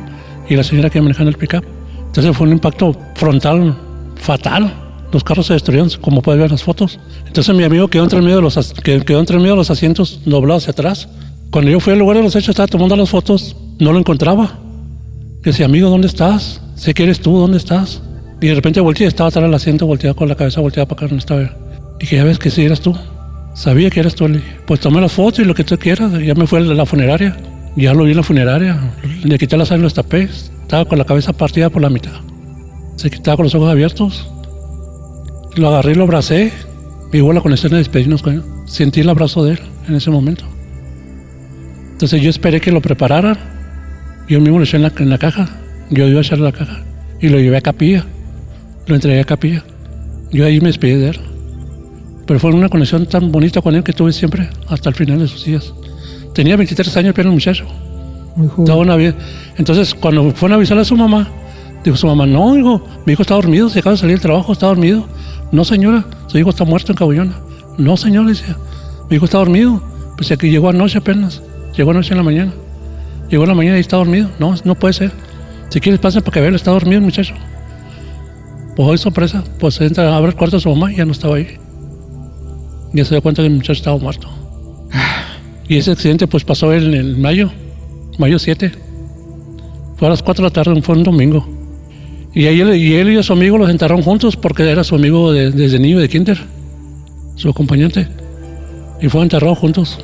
y la señora que iba manejando el pick-up. Entonces fue un impacto frontal fatal. Los carros se destruyeron, como puedes ver en las fotos. Entonces mi amigo quedó entre medio de los asientos doblados hacia atrás. Cuando yo fui al lugar de los hechos, estaba tomando las fotos, no lo encontraba. Decía, amigo, ¿dónde estás? Sé que eres tú, ¿dónde estás? Y de repente volteé, estaba atrás del asiento, volteado con la cabeza, volteada para acá donde estaba. Dije, ya ves que sí eras tú. Sabía que eras tú. Le dije, pues tomé la foto y lo que tú quieras. Ya me fui a la funeraria. Ya lo vi en la funeraria. Le quité la sangre y lo tapé. Estaba con la cabeza partida por la mitad. Se quitaba con los ojos abiertos. Lo agarré y lo abracé. Y hubo la conexión de despedirnos con él. Sentí el abrazo de él en ese momento. Entonces yo esperé que lo prepararan. Yo mismo lo eché en la caja. Yo iba a echarle la caja. Y lo llevé a capilla. Lo entregué a capilla. Yo ahí me despedí de él. Pero fue una conexión tan bonita con él que tuve siempre hasta el final de sus días. Tenía 23 años, pero el muchacho. Muy joven. Estaba una vida. Entonces, cuando fueron a avisarle a su mamá, dijo su mamá, no, hijo, mi hijo está dormido, se acaba de salir del trabajo, está dormido. No, señora, su hijo está muerto en Cabullona. No, señor, decía, mi hijo está dormido. Pues aquí llegó anoche apenas, llegó anoche en la mañana. Llegó en la mañana y está dormido. No, no puede ser. Si quieres, pasen para que vean, está dormido el muchacho. Pues hoy sorpresa, pues entra, abre el cuarto de su mamá y ya no estaba ahí. Ya se dio cuenta que el muchacho estaba muerto. Y ese accidente pues pasó en mayo 7. Fue a las 4 de la tarde, fue un domingo. Y él y su amigo los enterraron juntos porque era su amigo desde niño de kinder, su acompañante. Y fueron enterrados juntos.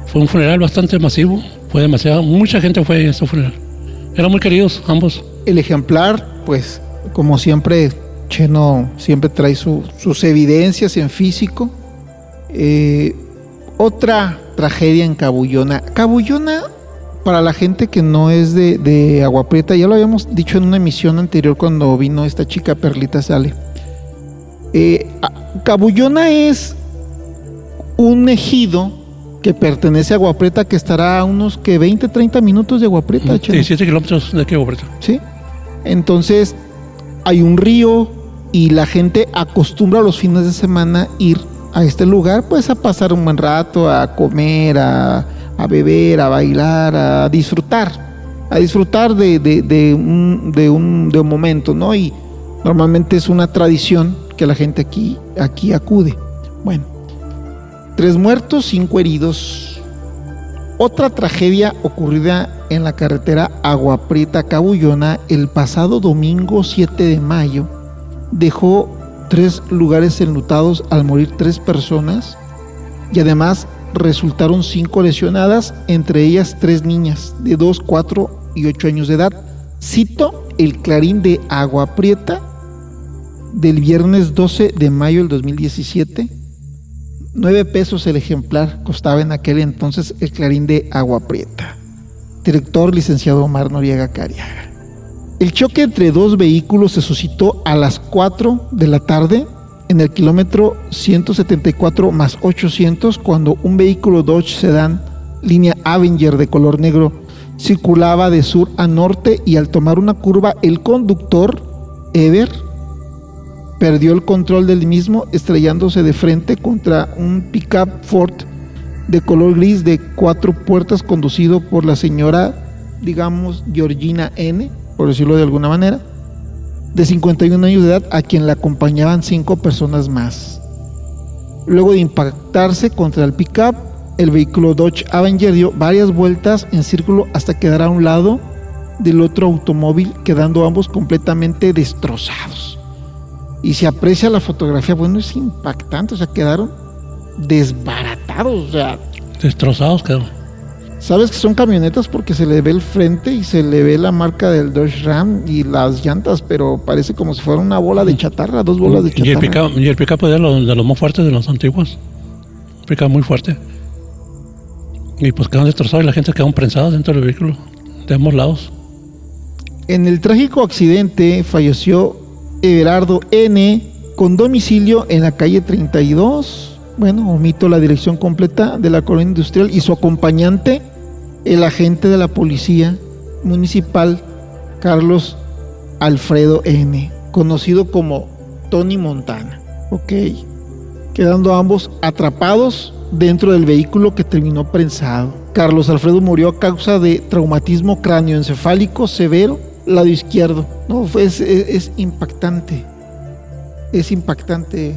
Fue un funeral bastante masivo, fue demasiado, mucha gente fue a ese funeral. Eran muy queridos ambos. El ejemplar, pues, como siempre, Cheno siempre trae sus evidencias en físico. Otra tragedia en Cabullona. Cabullona, para la gente que no es de Agua Prieta, ya lo habíamos dicho en una emisión anterior cuando vino esta chica Perlita Sale. Cabullona es un ejido que pertenece a Agua Prieta, que estará a unos 20, 30 minutos de Agua Prieta. 17 kilómetros de aquí a Agua Prieta. Sí. Entonces, hay un río y la gente acostumbra los fines de semana ir a este lugar, pues a pasar un buen rato, a comer, a beber, a bailar, a disfrutar de un momento, ¿no? Y normalmente es una tradición que la gente aquí acude. Bueno, 3 muertos, 5 heridos. Otra tragedia ocurrida en la carretera Agua Prieta Cabullona el pasado domingo 7 de mayo dejó 3 lugares enlutados al morir 3 personas y además resultaron 5 lesionadas, entre ellas 3 niñas de 2, 4 y 8 años de edad. Cito el Clarín de Agua Prieta del viernes 12 de mayo del 2017. 9 pesos el ejemplar costaba en aquel entonces el Clarín de Agua Prieta. Director licenciado Omar Noriega Cariaga. El choque entre 2 vehículos se suscitó a las 4 de la tarde en el kilómetro 174 más 800, cuando un vehículo Dodge Sedan línea Avenger de color negro circulaba de sur a norte y al tomar una curva el conductor, Ever, perdió el control del mismo, estrellándose de frente contra un pickup Ford de color gris de 4 puertas conducido por la señora, digamos, Georgina N., por decirlo de alguna manera, de 51 años de edad, a quien la acompañaban 5 personas más. Luego de impactarse contra el pickup, el vehículo Dodge Avenger dio varias vueltas en círculo hasta quedar a un lado del otro automóvil, quedando ambos completamente destrozados. Y se aprecia la fotografía, bueno, es impactante, o sea, quedaron desbaratados, o sea, destrozados quedaron. Sabes que son camionetas porque se le ve el frente y se le ve la marca del Dodge Ram y las llantas, pero parece como si fuera una bola de chatarra, 2 bolas de chatarra. Y el pick-up de los más fuertes de los antiguos. Un pick-up muy fuerte. Y pues quedaron destrozados y la gente quedó prensada dentro del vehículo, de ambos lados. En el trágico accidente falleció Everardo N., con domicilio en la calle 32. Bueno, omito la dirección completa, de la colonia industrial, y su acompañante, el agente de la policía municipal, Carlos Alfredo N., conocido como Tony Montana. Ok, quedando ambos atrapados dentro del vehículo que terminó prensado. Carlos Alfredo murió a causa de traumatismo cráneoencefálico severo, lado izquierdo. No, es impactante. Es impactante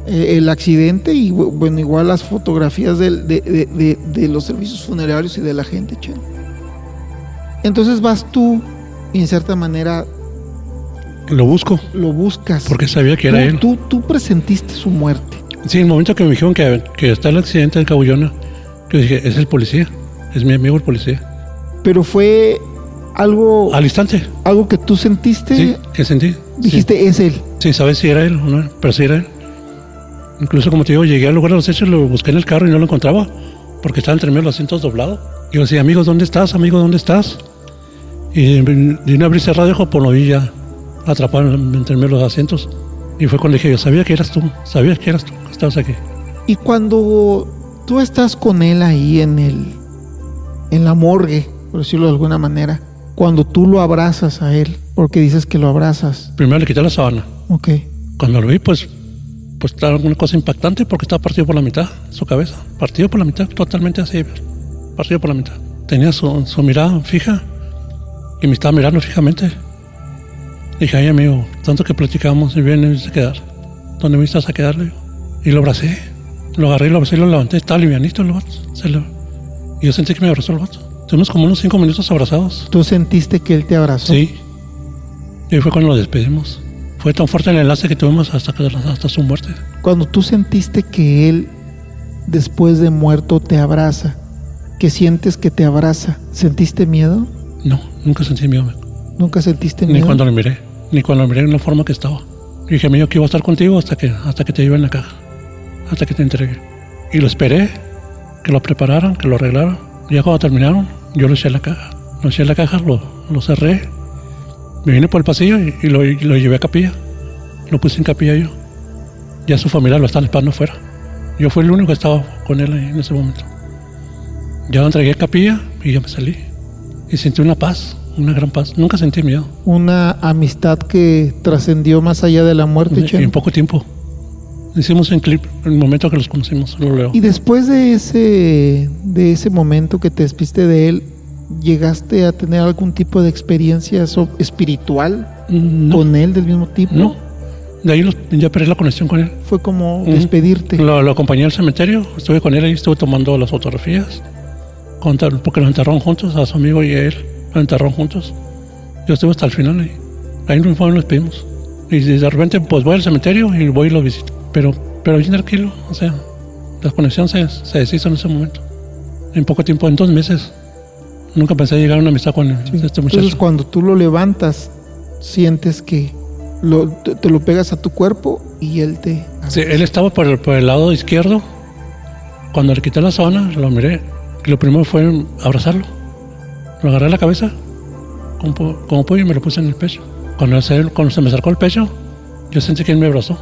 el accidente y bueno, igual las fotografías de los servicios funerarios y de la gente, che. Entonces vas tú y en cierta manera lo buscas porque sabía que era él. Tú presentiste su muerte. Sí, en el momento que me dijeron que está el accidente en Cabullona, yo dije, es el policía, es mi amigo el policía. Pero fue algo, Al instante. algo que tú sentiste, Sí, que sentí. dijiste, Sí. es él. Sí, sabes si era él o no, pero sí era él. Incluso, como te digo, llegué al lugar de los hechos, lo busqué en el carro y no lo encontraba porque estaba entre medio de los asientos doblado. Y yo decía, amigo, ¿dónde estás? Amigo, ¿dónde estás? Y de una brisa cerrada, dijo, por lo vi ya atrapado entre medio de los asientos. Y fue cuando le dije, yo sabía que eras tú, que estabas aquí. Y cuando tú estás con él ahí en la morgue, por decirlo de alguna manera, cuando tú lo abrazas a él, porque dices que lo abrazas, Primero le quité la sábana. ok, Cuando lo vi, pues estaba una cosa impactante porque estaba partido por la mitad, su cabeza. Partido por la mitad, totalmente así, partido por la mitad. Tenía su mirada fija y me estaba mirando fijamente. Dije, ay, amigo, tanto que platicamos y vienes a quedar. ¿Dónde me estás a quedarle? Y lo abracé. Lo agarré y lo abracé y lo levanté. Estaba livianito el vato. Y yo sentí que me abrazó el vato. Tuvimos como unos 5 minutos abrazados. tú sentiste que él te abrazó. Sí. Y ahí fue cuando lo despedimos. Fue tan fuerte el enlace que tuvimos hasta su muerte. Cuando tú sentiste que él, después de muerto, te abraza, que sientes que te abraza, ¿sentiste miedo? No, nunca sentí miedo. ¿Nunca sentiste Ni miedo? cuando lo miré. Ni cuando lo miré en la forma que estaba. Y dije, amigo, que iba a estar contigo hasta que te lleve en la caja. Hasta que te entregue. Y lo esperé, que lo prepararan, que lo arreglaran. Ya cuando terminaron, yo lo eché en la caja. Lo eché en la caja, lo cerré. Me vine por el pasillo y lo llevé a capilla. Lo puse en capilla yo. Ya su familia lo estaba esperando afuera. Yo fui el único que estaba con él en ese momento. Ya lo entregué a capilla y ya me salí. Y sentí una paz, una gran paz. Nunca sentí miedo. Una amistad que trascendió más allá de la muerte, Cheno. En poco tiempo. Hicimos un clip en el momento que los conocimos, lo leo. Y después de ese momento que te despiste de él, ¿llegaste a tener algún tipo de experiencia espiritual No, con él del mismo tipo? no. De ahí ya perdí la conexión con él. Fue como despedirte. Lo acompañé al cementerio, estuve con él ahí, estuve tomando las fotografías. Porque los enterraron juntos, a su amigo y a él, los enterraron juntos. Yo estuve hasta el final ahí. Ahí nos despedimos. Y de repente, pues voy al cementerio y voy y lo visito. Pero bien tranquilo, o sea, la conexión se deshizo en ese momento. En poco tiempo, en 2 meses. Nunca pensé llegar a una amistad con este muchacho. Entonces, cuando tú lo levantas, sientes que te lo pegas a tu cuerpo y él te... Sí, él estaba por el lado izquierdo. Cuando le quité la sábana, lo miré. Y lo primero fue abrazarlo. Lo agarré a la cabeza como pollo y me lo puse en el pecho. Cuando se me acercó al pecho, yo sentí que él me abrazó.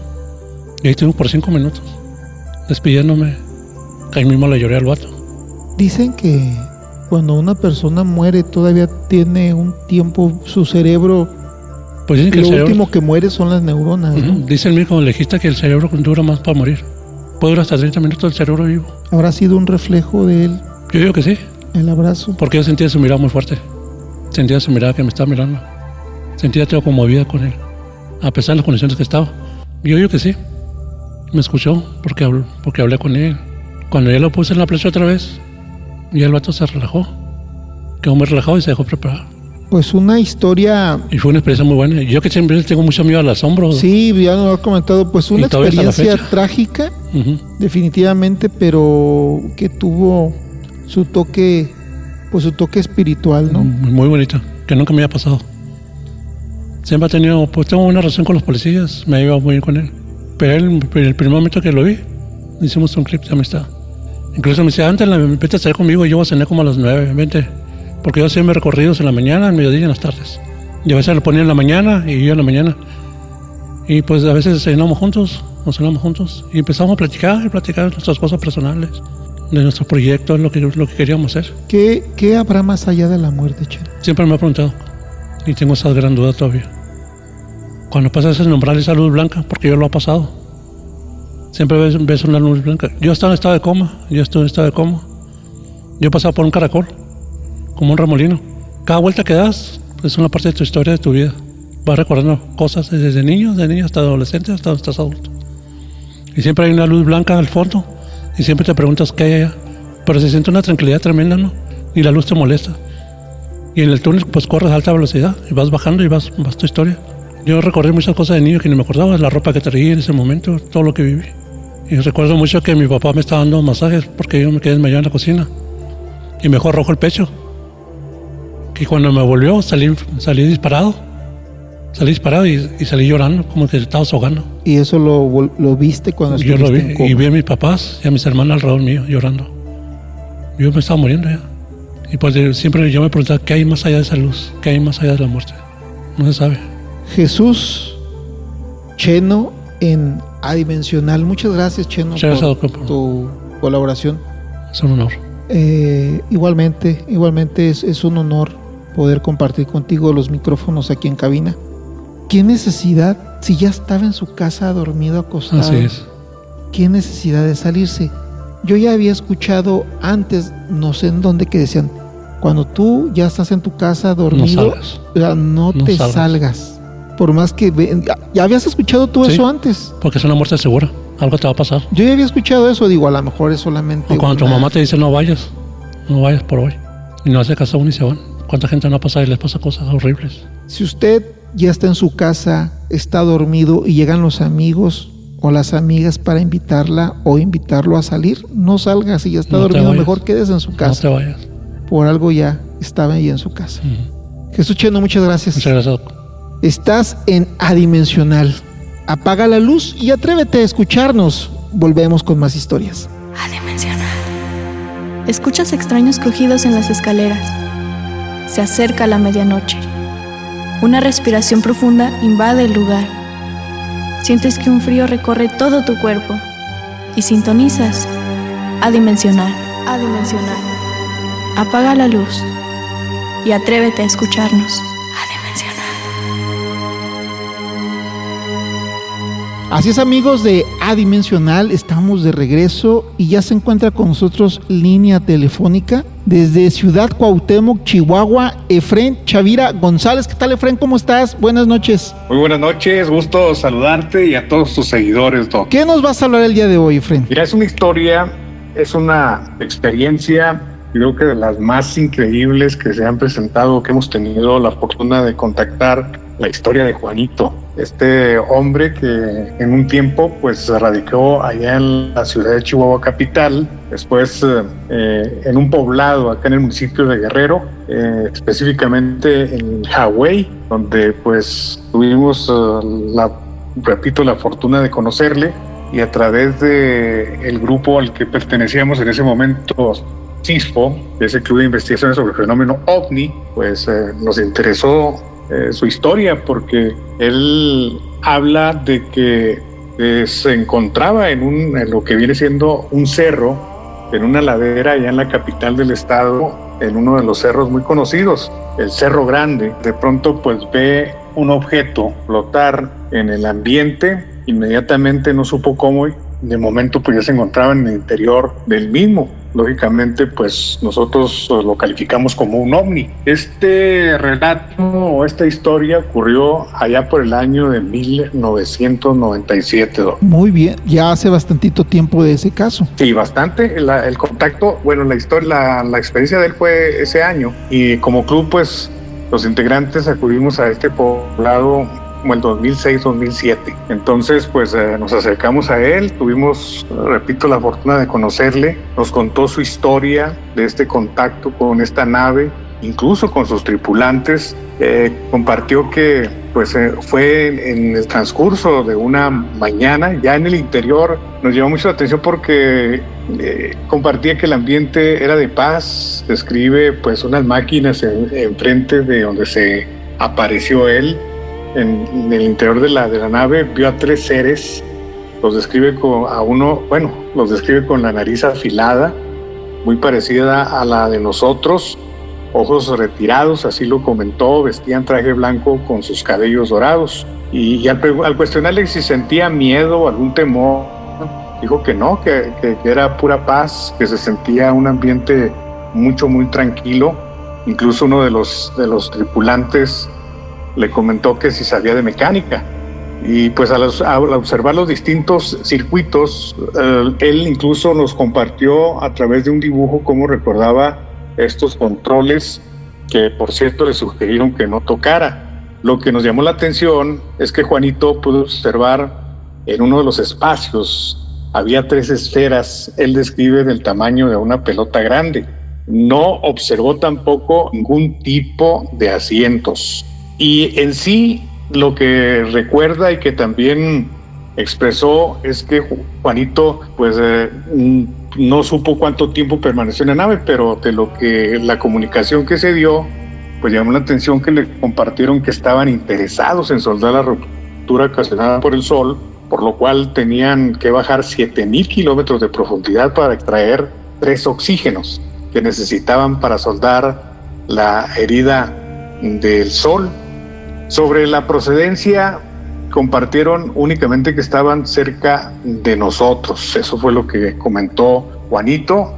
Y ahí estuvimos por 5 minutos, despidiéndome. Ahí mismo le lloré al vato. Dicen que cuando una persona muere todavía tiene un tiempo su cerebro. Pues dicen que Lo el cerebro, último que muere son las neuronas, ¿no? dice el médico legista que el cerebro dura más para morir. Puede durar hasta 30 minutos el cerebro vivo. ¿Habrá sido un reflejo de él, Yo digo que sí, el abrazo? porque yo sentía su mirada muy fuerte. Sentía su mirada que me estaba mirando. Sentía todo conmovida con él, a pesar de las condiciones que estaba. Yo digo que sí. Me escuchó porque hablé con él. Cuando ya lo puse en la plancha otra vez, ya el vato se relajó. Quedó muy relajado y se dejó preparar. Pues una historia... Y fue una experiencia muy buena. Yo que siempre tengo mucho miedo al asombro. Sí, ya lo he comentado, pues una Y todavía hasta la experiencia fecha. trágica, Ujú. definitivamente, pero que tuvo su toque, pues su toque espiritual, ¿no? Muy bonita, que nunca me había pasado. Siempre tengo una relación con los policías, me ha llevado muy bien con él. Pero él, el primer momento que lo vi, hicimos un clip de amistad. Incluso me decía, antes vete a salir conmigo, yo voy a cenar como a las 9, vente. Porque yo hacía mis recorridos en la mañana, en mediodía y en las tardes. Y a veces lo ponía en la mañana y yo en la mañana. Y pues a veces nos cenamos juntos y empezamos a platicar de nuestras cosas personales, de nuestros proyectos, lo que queríamos hacer. ¿Qué habrá más allá de la muerte, Cheno? Siempre me ha preguntado y tengo esa gran duda todavía. Cuando pasas el umbral esa luz blanca, porque yo lo he pasado, siempre ves una luz blanca. Yo estaba en estado de coma, yo pasaba por un caracol, como un remolino. Cada vuelta que das es una parte de tu historia, de tu vida. Vas recordando cosas desde niño hasta adolescente, hasta donde estás adulto. Y siempre hay una luz blanca al fondo y siempre te preguntas qué hay allá. Pero se siente una tranquilidad tremenda, ¿no? Y la luz te molesta. Y en el túnel pues corres a alta velocidad y vas bajando y vas tu historia. Yo recordé muchas cosas de niño que ni me acordaba, la ropa que traía en ese momento, todo lo que viví. Y recuerdo mucho que mi papá me estaba dando masajes porque yo me quedé desmayado en la cocina. Y me dejó rojo el pecho. Y cuando me volvió, salí disparado. Salí disparado y salí llorando, como que estaba ahogando. ¿Y eso lo viste cuando Yo lo vi estuviste en coma? y vi a mis papás y a mis hermanas alrededor mío llorando. Yo me estaba muriendo ya. Y pues siempre yo me preguntaba, ¿qué hay más allá de esa luz? ¿Qué hay más allá de la muerte? No se sabe. Jesús Cheno en Adimensional. Muchas gracias, Cheno, por tu colaboración. Es un honor. Igualmente es un honor poder compartir contigo los micrófonos aquí en cabina. ¿Qué necesidad, si ya estaba en su casa dormido, acostado? Así es. ¿Qué necesidad de salirse? Yo ya había escuchado antes, no sé en dónde, que decían, cuando tú ya estás en tu casa dormido, no te salgas. Por más que... ¿Ya habías escuchado tú eso antes? Porque es una muerte segura. Algo te va a pasar. Yo ya había escuchado eso, digo, a lo mejor es solamente... O cuando tu mamá te dice, no vayas por hoy. Y no hace caso aún y se van. ¿Cuánta gente no ha pasado y les pasa cosas horribles? Si usted ya está en su casa, está dormido y llegan los amigos o las amigas para invitarla o invitarlo a salir, no salga. Si ya está dormido, mejor quédese en su casa. No te vayas. Por algo ya estaba ahí en su casa. Jesús Cheno, muchas gracias. Muchas gracias. Estás en Adimensional. Apaga la luz y atrévete a escucharnos. Volvemos con más historias. Adimensional. Escuchas extraños crujidos en las escaleras. Se acerca la medianoche. Una respiración profunda invade el lugar. Sientes que un frío recorre todo tu cuerpo y sintonizas Adimensional. Adimensional. Apaga la luz y atrévete a escucharnos. Así es, amigos de Adimensional, estamos de regreso y ya se encuentra con nosotros línea telefónica desde Ciudad Cuauhtémoc, Chihuahua, Efrén Chavira González. ¿Qué tal, Efrén? ¿Cómo estás? Buenas noches. Muy buenas noches, gusto saludarte y a todos tus seguidores, Doc. ¿Qué nos vas a hablar el día de hoy, Efrén? Mira, es una historia, es una experiencia, creo que de las más increíbles que se han presentado, que hemos tenido la fortuna de contactar, la historia de Juanito. Este hombre que en un tiempo pues se radicó allá en la ciudad de Chihuahua capital, después en un poblado acá en el municipio de Guerrero, específicamente en Hawái, donde pues tuvimos la fortuna de conocerle, y a través de el grupo al que pertenecíamos en ese momento, CISFO, ese Club de Investigaciones sobre el Fenómeno OVNI, pues nos interesó su historia, porque él habla de que se encontraba en lo que viene siendo un cerro, en una ladera allá en la capital del estado, en uno de los cerros muy conocidos, el Cerro Grande. De pronto pues ve un objeto flotar en el ambiente, inmediatamente no supo cómo, y de momento pues ya se encontraba en el interior del mismo. Lógicamente pues nosotros lo calificamos como un ovni. Este relato o esta historia ocurrió allá por el año de 1997. Muy bien, ya hace bastantito tiempo de ese caso. Sí, bastante. El contacto, bueno, la historia, la experiencia de él fue ese año, y como club pues los integrantes acudimos a este poblado como el 2006-2007. Entonces pues nos acercamos a él, tuvimos, repito, la fortuna de conocerle, nos contó su historia de este contacto con esta nave, incluso con sus tripulantes. Compartió que pues fue en el transcurso de una mañana, ya en el interior. Nos llamó mucho la atención porque compartía que el ambiente era de paz. Describe pues unas máquinas enfrente de donde se apareció él. En el interior de la nave vio a 3 seres. Los describe los describe con la nariz afilada, muy parecida a la de nosotros, ojos retirados, así lo comentó, vestían traje blanco con sus cabellos dorados. Y al cuestionarle si sentía miedo o algún temor, dijo que no, que era pura paz, que se sentía un ambiente muy tranquilo. Incluso uno de los tripulantes le comentó que si sabía de mecánica, y pues al observar los distintos circuitos, él incluso nos compartió a través de un dibujo cómo recordaba estos controles, que por cierto le sugirieron que no tocara. Lo que nos llamó la atención es que Juanito pudo observar en uno de los espacios había 3 esferas. Él describe del tamaño de una pelota grande, no observó tampoco ningún tipo de asientos. Y en sí, lo que recuerda y que también expresó es que Juanito, pues, no supo cuánto tiempo permaneció en la nave, pero de lo que la comunicación que se dio, pues llamó la atención que le compartieron que estaban interesados en soldar la ruptura ocasionada por el sol, por lo cual tenían que bajar 7,000 kilómetros de profundidad para extraer 3 oxígenos que necesitaban para soldar la herida del sol. Sobre la procedencia, compartieron únicamente que estaban cerca de nosotros. Eso fue lo que comentó Juanito.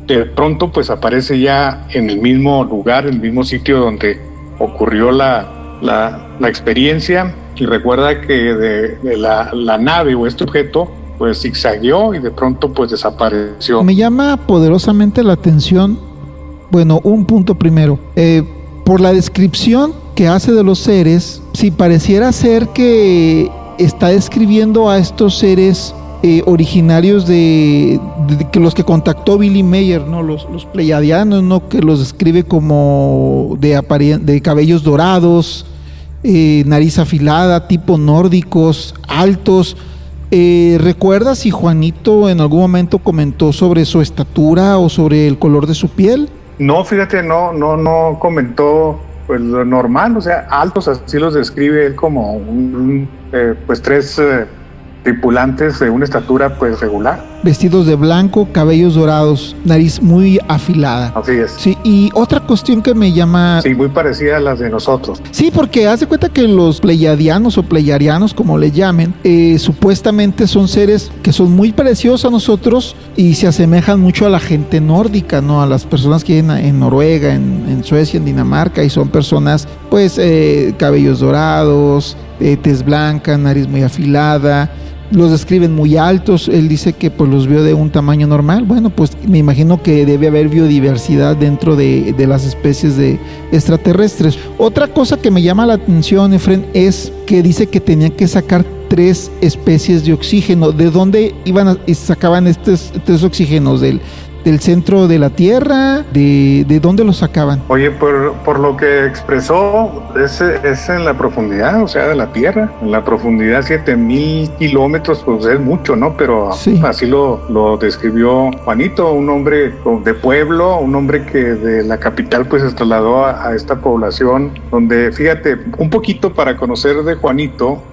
De pronto, pues aparece ya en el mismo lugar, en el mismo sitio donde ocurrió la experiencia, y recuerda que de la nave o este objeto, pues zigzagueó y de pronto pues desapareció. Me llama poderosamente la atención, bueno, un punto primero, por la descripción que hace de los seres, si pareciera ser que está describiendo a estos seres originarios de que los que contactó Billy Mayer, ¿no? Los pleiadianos, ¿no? Que los describe como de cabellos dorados, nariz afilada, tipo nórdicos, altos. ¿Recuerdas si Juanito en algún momento comentó sobre su estatura o sobre el color de su piel? No, fíjate, no comentó pues lo normal, o sea, altos, así los describe él como pues 3 tripulantes de una estatura pues regular. Vestidos de blanco, cabellos dorados, nariz muy afilada. Así es. Sí, y otra cuestión que me llama... Sí, muy parecida a las de nosotros. Sí, porque haz de cuenta que los pleiadianos o pleiarianos, como le llamen, supuestamente son seres que son muy parecidos a nosotros y se asemejan mucho a la gente nórdica, ¿no? A las personas que viven en Noruega, en Suecia, en Dinamarca, y son personas, pues, cabellos dorados, tez blanca, nariz muy afilada. Los describen muy altos. Él dice que pues los vio de un tamaño normal. Bueno, pues me imagino que debe haber biodiversidad dentro de las especies de extraterrestres. Otra cosa que me llama la atención, Efren, es que dice que tenían que sacar 3 especies de oxígeno. ¿De dónde sacaban estos 3 oxígenos? ¿Del centro de la Tierra? ¿De dónde los sacaban? Oye, por lo que expresó, es en la profundidad, o sea, de la Tierra. En la profundidad 7,000 kilómetros, pues es mucho, ¿no? Pero sí, así lo describió Juanito, un hombre de pueblo, un hombre que de la capital pues se trasladó a esta población, donde, fíjate, un poquito para conocer de Juanito,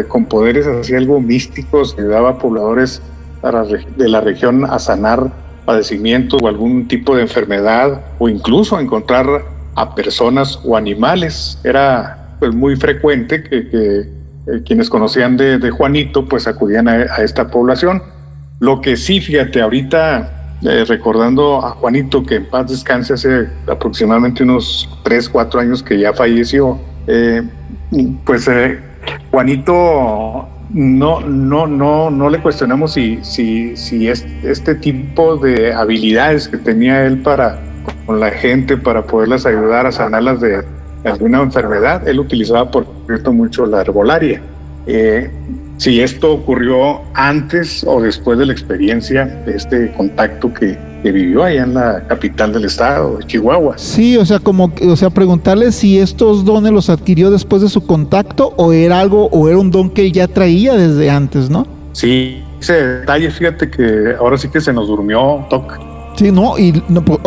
con poderes así algo místicos, ayudaba a pobladores de la región a sanar padecimientos o algún tipo de enfermedad, o incluso encontrar a personas o animales. Era pues muy frecuente que quienes conocían de Juanito pues acudían a esta población. Lo que sí, fíjate, ahorita recordando a Juanito, que en paz descanse, hace aproximadamente unos 3-4 años que ya falleció, Juanito no le cuestionamos si este tipo de habilidades que tenía él con la gente para poderlas ayudar a sanarlas de alguna enfermedad. Él utilizaba, por cierto, mucho la herbolaria. Si esto ocurrió antes o después de la experiencia de este contacto que vivió allá en la capital del estado, de Chihuahua. Sí, preguntarle si estos dones los adquirió después de su contacto o era un don que él ya traía desde antes, ¿no? Sí, ese detalle, fíjate que ahora sí que se nos durmió, Toc. Sí, oye,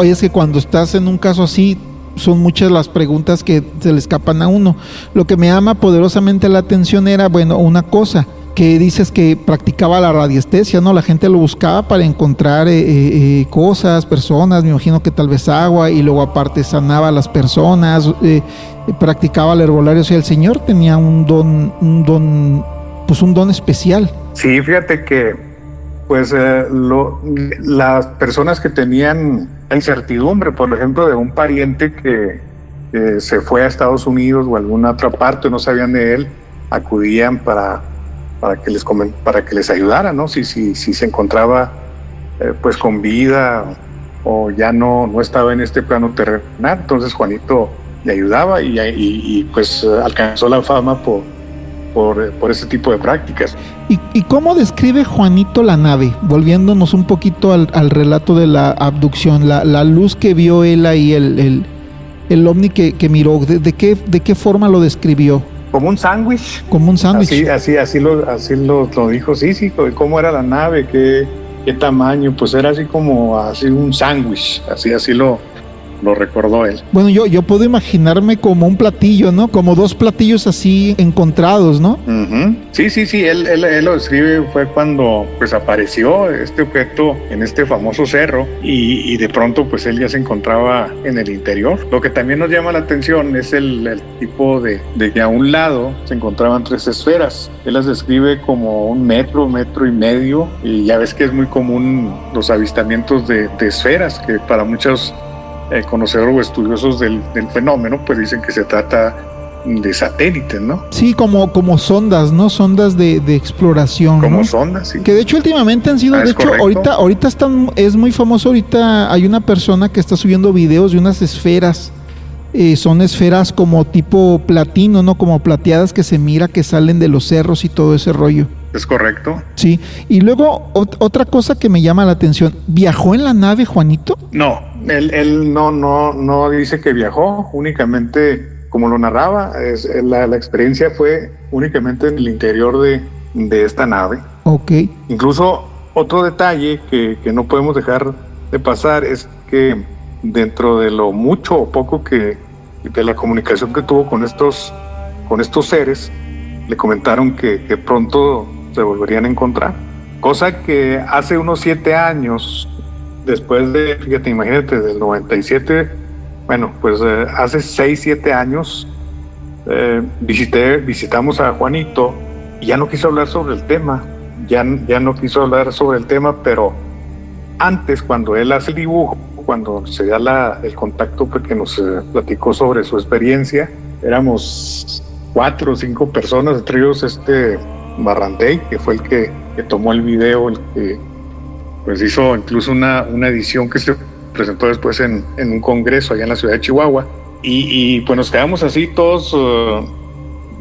es que cuando estás en un caso así, son muchas las preguntas que se le escapan a uno. Lo que me llama poderosamente la atención era, una cosa, que dices que practicaba la radiestesia, ¿no? La gente lo buscaba para encontrar cosas, personas, me imagino que tal vez agua, y luego aparte sanaba a las personas, practicaba el herbolario. O sea, el Señor tenía un don especial. Sí, fíjate que las personas que tenían incertidumbre, por ejemplo, de un pariente que se fue a Estados Unidos o a alguna otra parte, no sabían de él, acudían para que les ayudara, ¿no? Si se encontraba con vida o ya no estaba en este plano terrenal. Entonces Juanito le ayudaba y alcanzó la fama por ese tipo de prácticas. ¿Y cómo describe Juanito la nave? Volviéndonos un poquito al relato de la abducción, la luz que vio él ahí, el ovni que miró, ¿de qué forma lo describió? Como un sándwich. Como un sándwich. Así lo dijo, sí, cómo era la nave, qué tamaño, pues era así como un sándwich, así lo recordó él. Bueno, yo puedo imaginarme como un platillo, ¿no? Como dos platillos así encontrados, ¿no? Uh-huh. Sí, él lo describe, fue cuando pues apareció este objeto en este famoso cerro y de pronto pues él ya se encontraba en el interior. Lo que también nos llama la atención es el tipo de que a un lado se encontraban 3 esferas. Él las describe como 1 metro, 1.5 metros, y ya ves que es muy común los avistamientos de esferas, que para muchos conocedores o estudiosos del fenómeno, pues dicen que se trata de satélites, ¿no? Sí, como sondas, ¿no? Sondas de exploración, como ¿no? Sondas, sí. Que de hecho últimamente han sido, de hecho, correcto. ahorita es muy famoso, ahorita hay una persona que está subiendo videos de unas esferas, son esferas como tipo platino, ¿no? Como plateadas que se mira que salen de los cerros y todo ese rollo. Es correcto. Sí, y luego otra cosa que me llama la atención, ¿viajó en la nave Juanito? No, él no dice que viajó, únicamente, como lo narraba, la experiencia fue únicamente en el interior de esta nave. Ok. Incluso otro detalle que no podemos dejar de pasar es que dentro de lo mucho o poco de la comunicación que tuvo con estos seres, le comentaron que pronto se volverían a encontrar, cosa que hace unos 7 años, después fíjate, imagínate, del 97, bueno, pues hace 6-7 años visitamos a Juanito y ya no quiso hablar sobre el tema, pero antes, cuando él hace el dibujo, cuando se da el contacto, porque nos platicó sobre su experiencia, éramos 4 o 5 personas, entre ellos Barrandey, que fue el que tomó el video, el que pues hizo incluso una edición que se presentó después en un congreso allá en la ciudad de Chihuahua, y pues nos quedamos así todos,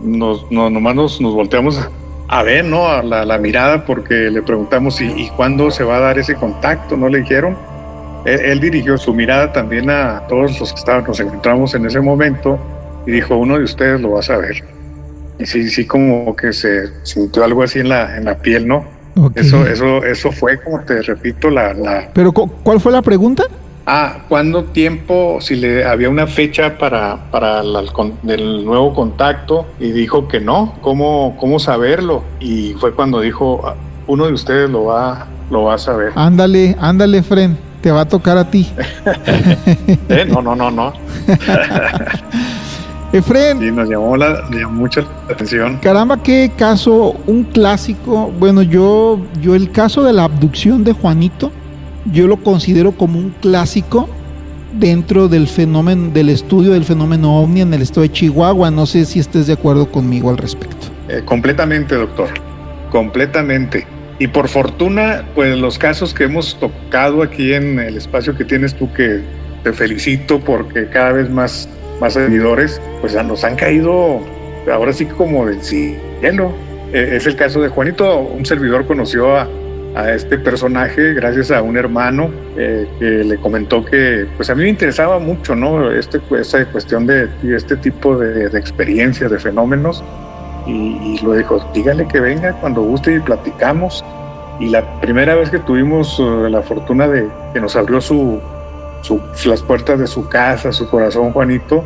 nomás nos volteamos a ver, ¿no? A la mirada, porque le preguntamos ¿y cuándo se va a dar ese contacto? ¿No le dijeron? Él dirigió su mirada también a todos los que nos encontramos en ese momento y dijo, uno de ustedes lo va a saber. Y sí, como que se sintió algo así en la piel, ¿no? Okay. Eso fue, como te repito, ¿Pero cuál fue la pregunta? ¿Cuándo tiempo, si había una fecha para el nuevo contacto? Y dijo que no, ¿cómo saberlo? Y fue cuando dijo, uno de ustedes lo va a saber. Ándale, Fren, te va a tocar a ti. No. Efren, sí, nos llamó mucho la atención. Caramba, qué caso, un clásico. Bueno, yo el caso de la abducción de Juanito, yo lo considero como un clásico dentro del fenómeno, del estudio del fenómeno ovni en el estado de Chihuahua. No sé si estés de acuerdo conmigo al respecto. Completamente, doctor, completamente. Y por fortuna, pues los casos que hemos tocado aquí en el espacio que tienes tú, que te felicito porque cada vez más seguidores, pues nos han caído ahora sí como del cielo. Es el caso de Juanito. Un servidor conoció a este personaje gracias a un hermano que le comentó que pues a mí me interesaba mucho, ¿no? Esta cuestión de este tipo de experiencias, de fenómenos, y lo dijo, dígale que venga cuando guste y platicamos. Y la primera vez que tuvimos la fortuna de que nos abrió las puertas de su casa, su corazón, Juanito,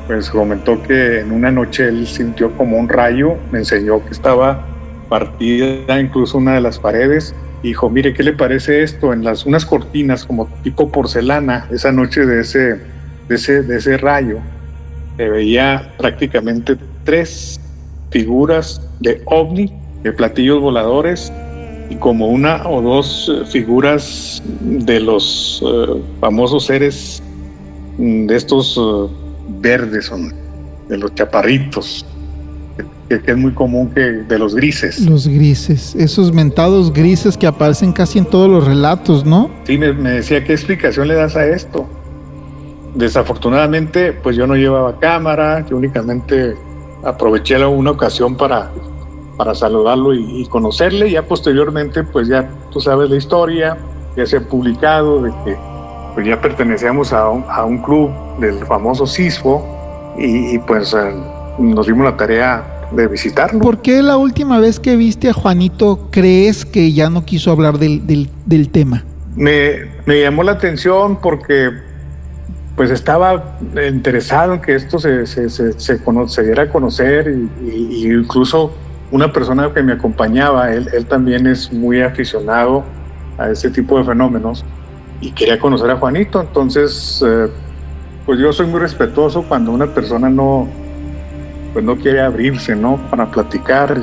pues comentó que en una noche él sintió como un rayo, me enseñó que estaba partida incluso una de las paredes, y dijo, mire, ¿qué le parece esto? En unas cortinas como tipo porcelana, esa noche de ese rayo, se veía prácticamente 3 figuras de ovni, de platillos voladores, y como 1 o 2 figuras de los famosos seres de estos verdes, de los chaparritos, que es muy común, que de los grises. Los grises, esos mentados grises que aparecen casi en todos los relatos, ¿no? Sí, me decía, ¿qué explicación le das a esto? Desafortunadamente, pues yo no llevaba cámara, yo únicamente aproveché una ocasión para saludarlo y conocerle. Ya posteriormente, pues ya tú sabes la historia, ya se ha publicado de que pues ya pertenecíamos a un club del famoso CISFO y pues nos dimos la tarea de visitarlo. ¿Por qué la última vez que viste a Juanito crees que ya no quiso hablar del tema? Me llamó la atención porque pues estaba interesado en que esto se diera a conocer y incluso una persona que me acompañaba, él también es muy aficionado a ese tipo de fenómenos y quería conocer a Juanito. Entonces pues yo soy muy respetuoso cuando una persona no quiere abrirse, ¿no? Para platicar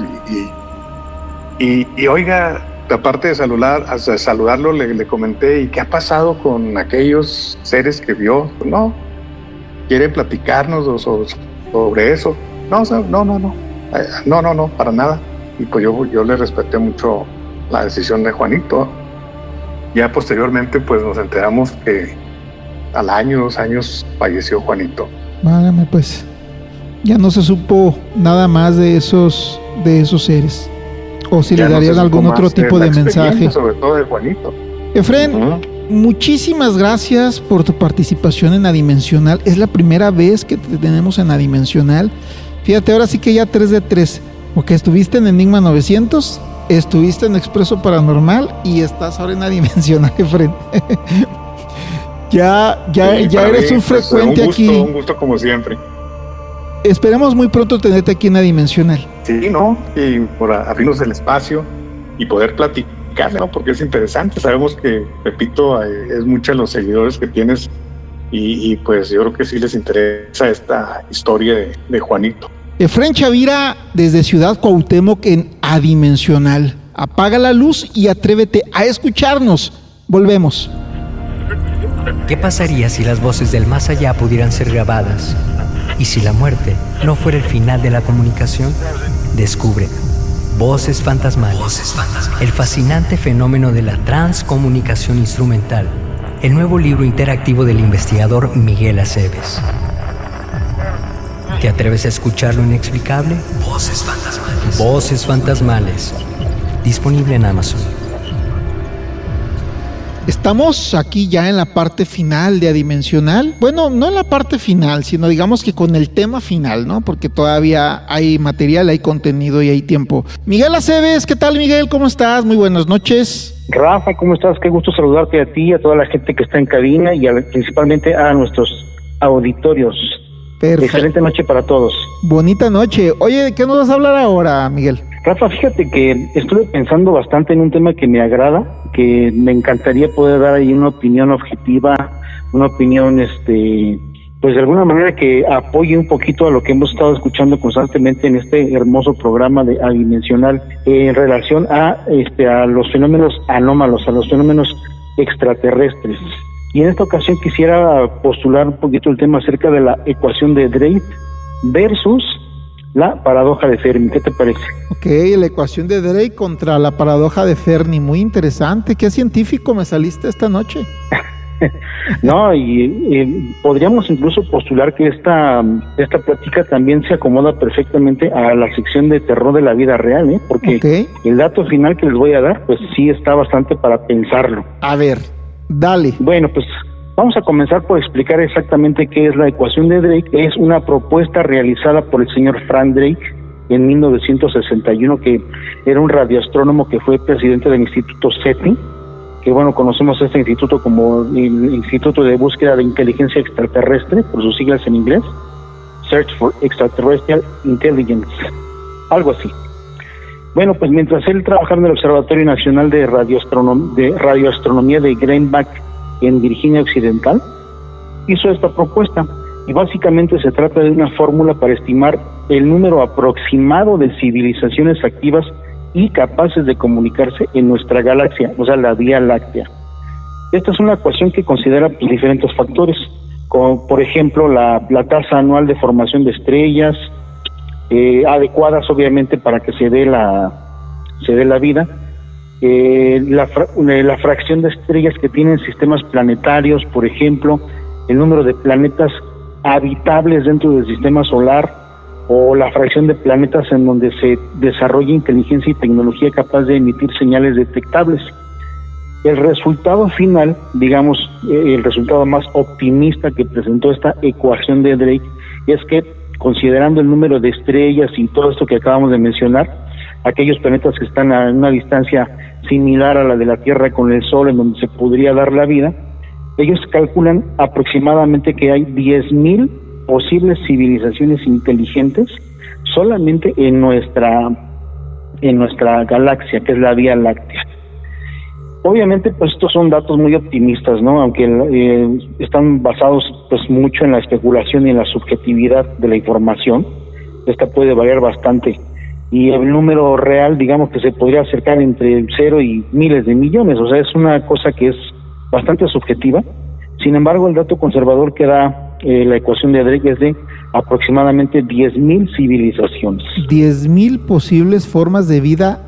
y oiga, aparte de saludarlo, le comenté, ¿y qué ha pasado con aquellos seres que vio? No, quiere platicarnos sobre eso. No, para nada. Y pues yo le respeté mucho la decisión de Juanito. Ya posteriormente pues nos enteramos que al año, 2 años, falleció Juanito. Válgame, pues ya no se supo nada más de esos seres, o si ya le darían algún otro tipo de mensaje, sobre todo de Juanito. Efren, muchísimas gracias por tu participación en Adimensional. Es la primera vez que te tenemos en Adimensional. Fíjate, ahora sí que ya 3 de 3, porque estuviste en Enigma 900, estuviste en Expreso Paranormal y estás ahora en Adimensional, Efren. ya eres un frecuente aquí. Un gusto como siempre. Esperemos muy pronto tenerte aquí en Adimensional. Sí, ¿no? Y por abrirnos el espacio y poder platicar, ¿no? Porque es interesante. Sabemos que, Pepito, es muchos los seguidores que tienes y pues yo creo que sí les interesa esta historia de Juanito. Efren Chavira, desde Ciudad Cuauhtémoc en Adimensional. Apaga la luz y atrévete a escucharnos. Volvemos. ¿Qué pasaría si las voces del más allá pudieran ser grabadas? ¿Y si la muerte no fuera el final de la comunicación? Descubre Voces Fantasmales, el fascinante fenómeno de la transcomunicación instrumental, el nuevo libro interactivo del investigador Miguel Aceves. ¿Te atreves a escuchar lo inexplicable? Voces Fantasmales, disponible en Amazon. Estamos aquí ya en la parte final de Adimensional. Bueno, no en la parte final, sino digamos que con el tema final, ¿no? Porque todavía hay material, hay contenido y hay tiempo. Miguel Aceves, ¿qué tal, Miguel? ¿Cómo estás? Muy buenas noches. Rafa, ¿cómo estás? Qué gusto saludarte a ti, a toda la gente que está en cabina y principalmente a nuestros auditorios. Perfecto. Excelente noche para todos. Bonita noche. Oye, ¿de qué nos vas a hablar ahora, Miguel? Rafa, fíjate que estuve pensando bastante en un tema que me agrada, que me encantaría poder dar ahí una opinión objetiva, una opinión, pues de alguna manera que apoye un poquito a lo que hemos estado escuchando constantemente en este hermoso programa de Adimensional en relación a los fenómenos anómalos, a los fenómenos extraterrestres. Y en esta ocasión quisiera postular un poquito el tema acerca de la ecuación de Drake versus la paradoja de Fermi. ¿Qué te parece? Ok, la ecuación de Drake contra la paradoja de Fermi. Muy interesante. ¿Qué científico me saliste esta noche? No, y podríamos incluso postular que esta plática también se acomoda perfectamente a la sección de terror de la vida real, porque el dato final que les voy a dar, pues sí está bastante para pensarlo. A ver, dale. Bueno, pues vamos a comenzar por explicar exactamente qué es la ecuación de Drake. Es una propuesta realizada por el señor Frank Drake en 1961, que era un radioastrónomo que fue presidente del Instituto SETI, que bueno, conocemos este instituto como el Instituto de Búsqueda de Inteligencia Extraterrestre, por sus siglas en inglés, Search for Extraterrestrial Intelligence, algo así. Bueno, pues mientras él trabajaba en el Observatorio Nacional de Radioastronomía de Greenbach en Virginia Occidental, hizo esta propuesta, y básicamente se trata de una fórmula para estimar el número aproximado de civilizaciones activas y capaces de comunicarse en nuestra galaxia, o sea, la Vía Láctea. Esta es una ecuación que considera diferentes factores, como por ejemplo la tasa anual de formación de estrellas, adecuadas obviamente para que se dé la vida, la fracción de estrellas que tienen sistemas planetarios, por ejemplo, el número de planetas habitables dentro del sistema solar, o la fracción de planetas en donde se desarrolla inteligencia y tecnología capaz de emitir señales detectables. El resultado final, digamos, el resultado más optimista que presentó esta ecuación de Drake es que, considerando el número de estrellas y todo esto que acabamos de mencionar, aquellos planetas que están a una distancia similar a la de la Tierra con el Sol, en donde se podría dar la vida, ellos calculan aproximadamente que hay 10,000 posibles civilizaciones inteligentes solamente en nuestra galaxia, que es la Vía Láctea. Obviamente, pues estos son datos muy optimistas, ¿no? Aunque están basados pues mucho en la especulación y en la subjetividad de la información. Esta puede variar bastante. Y el número real, digamos que se podría acercar entre 0 y miles de millones. O sea, es una cosa que es bastante subjetiva. Sin embargo, el dato conservador que da la ecuación de Drake es de aproximadamente 10,000 civilizaciones. 10,000 posibles formas de vida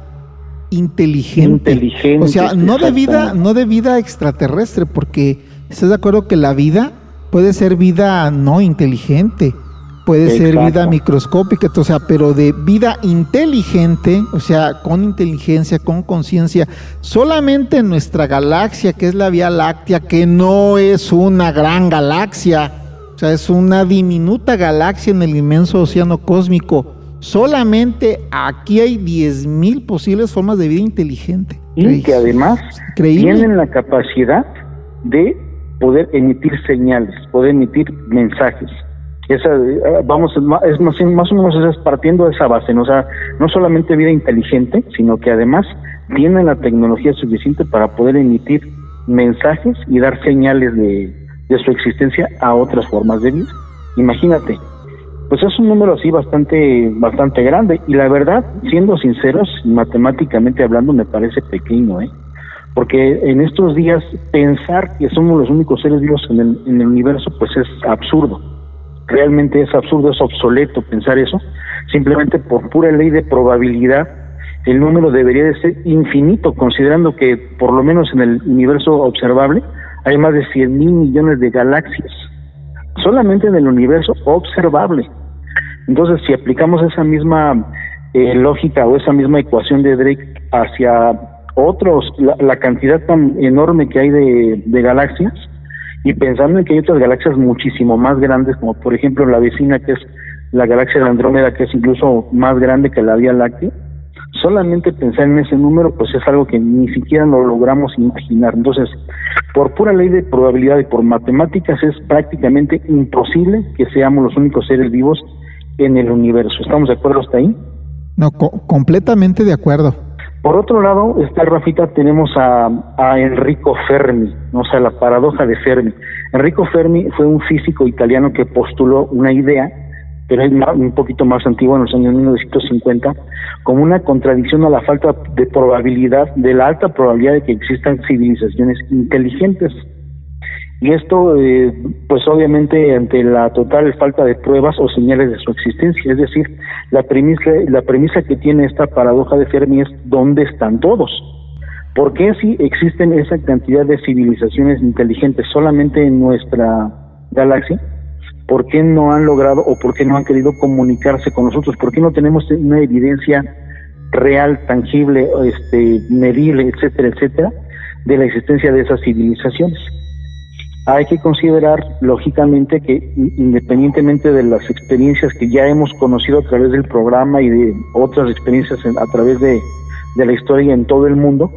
inteligente. O sea, no de vida extraterrestre, porque ¿estás de acuerdo que la vida puede ser vida no inteligente? Puede ser vida microscópica, o sea, pero de vida inteligente, o sea, con inteligencia, con conciencia, solamente en nuestra galaxia, que es la Vía Láctea, que no es una gran galaxia, o sea, es una diminuta galaxia en el inmenso océano cósmico. Solamente aquí hay 10,000 posibles formas de vida inteligente. Y que además tienen la capacidad de poder emitir señales, poder emitir mensajes. Es más o menos es partiendo de esa base, ¿no? O sea, no solamente vida inteligente, sino que además tienen la tecnología suficiente para poder emitir mensajes y dar señales de su existencia a otras formas de vida. Imagínate, pues es un número así bastante grande, y la verdad, siendo sinceros, matemáticamente hablando, me parece pequeño, porque en estos días pensar que somos los únicos seres vivos en el universo, pues es absurdo. Realmente es absurdo, es obsoleto pensar eso. Simplemente por pura ley de probabilidad, el número debería de ser infinito, considerando que por lo menos en el universo observable hay más de 100,000 millones de galaxias, solamente en el universo observable. Entonces, si aplicamos esa misma lógica o esa misma ecuación de Drake hacia otros, la cantidad tan enorme que hay de galaxias, y pensando en que hay otras galaxias muchísimo más grandes, como por ejemplo la vecina, que es la galaxia de Andrómeda, que es incluso más grande que la Vía Láctea, solamente pensar en ese número pues es algo que ni siquiera lo logramos imaginar. Entonces, por pura ley de probabilidad y por matemáticas, es prácticamente imposible que seamos los únicos seres vivos en el universo. ¿Estamos de acuerdo hasta ahí? No, completamente de acuerdo. Por otro lado, Rafita, tenemos a Enrico Fermi, ¿no? O sea, la paradoja de Fermi. Enrico Fermi fue un físico italiano que postuló una idea, pero es un poquito más antigua, en los años 1950, como una contradicción a la falta de probabilidad, de la alta probabilidad de que existan civilizaciones inteligentes. Y esto, pues obviamente, ante la total falta de pruebas o señales de su existencia. Es decir, la premisa que tiene esta paradoja de Fermi es: ¿dónde están todos? ¿Por qué si existen esa cantidad de civilizaciones inteligentes solamente en nuestra galaxia? ¿Por qué no han logrado o por qué no han querido comunicarse con nosotros? ¿Por qué no tenemos una evidencia real, tangible, medible, etcétera, etcétera, de la existencia de esas civilizaciones? Hay que considerar, lógicamente, que independientemente de las experiencias que ya hemos conocido a través del programa y de otras experiencias a través de la historia en todo el mundo,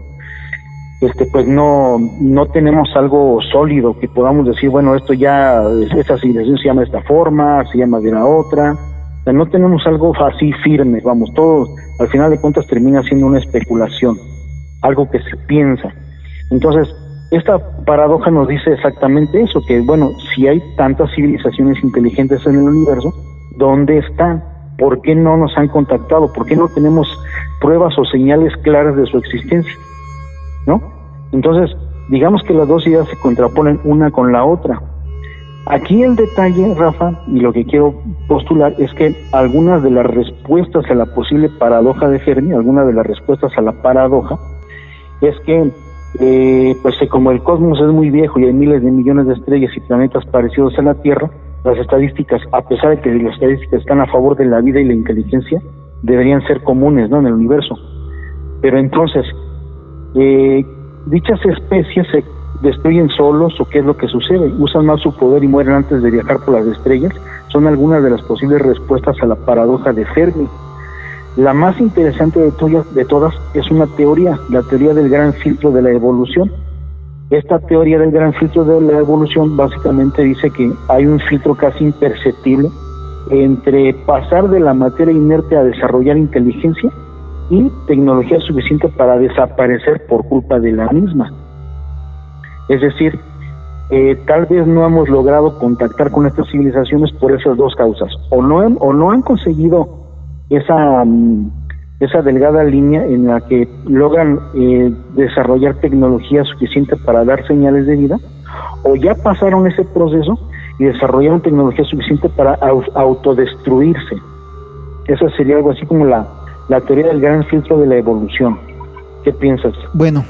pues no tenemos algo sólido que podamos decir, bueno, esta civilización se llama de esta forma, se llama de la otra. O sea, no tenemos algo así firme, vamos, todo al final de cuentas termina siendo una especulación, algo que se piensa. Entonces, esta paradoja nos dice exactamente eso, que bueno, si hay tantas civilizaciones inteligentes en el universo, ¿dónde están? ¿Por qué no nos han contactado? ¿Por qué no tenemos pruebas o señales claras de su existencia? ¿No? Entonces, digamos que las dos ideas se contraponen una con la otra. Aquí el detalle, Rafa, y lo que quiero postular es que algunas de las respuestas a la posible paradoja de Fermi, algunas de las respuestas a la paradoja, es que como el cosmos es muy viejo y hay miles de millones de estrellas y planetas parecidos a la Tierra, las estadísticas, a pesar de que las estadísticas están a favor de la vida y la inteligencia, deberían ser comunes, ¿no?, en el universo. Pero entonces, dichas especies se destruyen solos, o qué es lo que sucede, usan más su poder y mueren antes de viajar por las estrellas. Son algunas de las posibles respuestas a la paradoja de Fermi. La más interesante de todas es una teoría, la teoría del gran filtro de la evolución. Esta teoría del gran filtro de la evolución básicamente dice que hay un filtro casi imperceptible entre pasar de la materia inerte a desarrollar inteligencia y tecnología suficiente para desaparecer por culpa de la misma. Es decir, tal vez no hemos logrado contactar con estas civilizaciones por esas dos causas. O no han conseguido esa delgada línea en la que logran desarrollar tecnología suficiente para dar señales de vida, o ya pasaron ese proceso y desarrollaron tecnología suficiente para autodestruirse. Esa sería algo así como la teoría del gran filtro de la evolución. ¿Qué piensas? Bueno,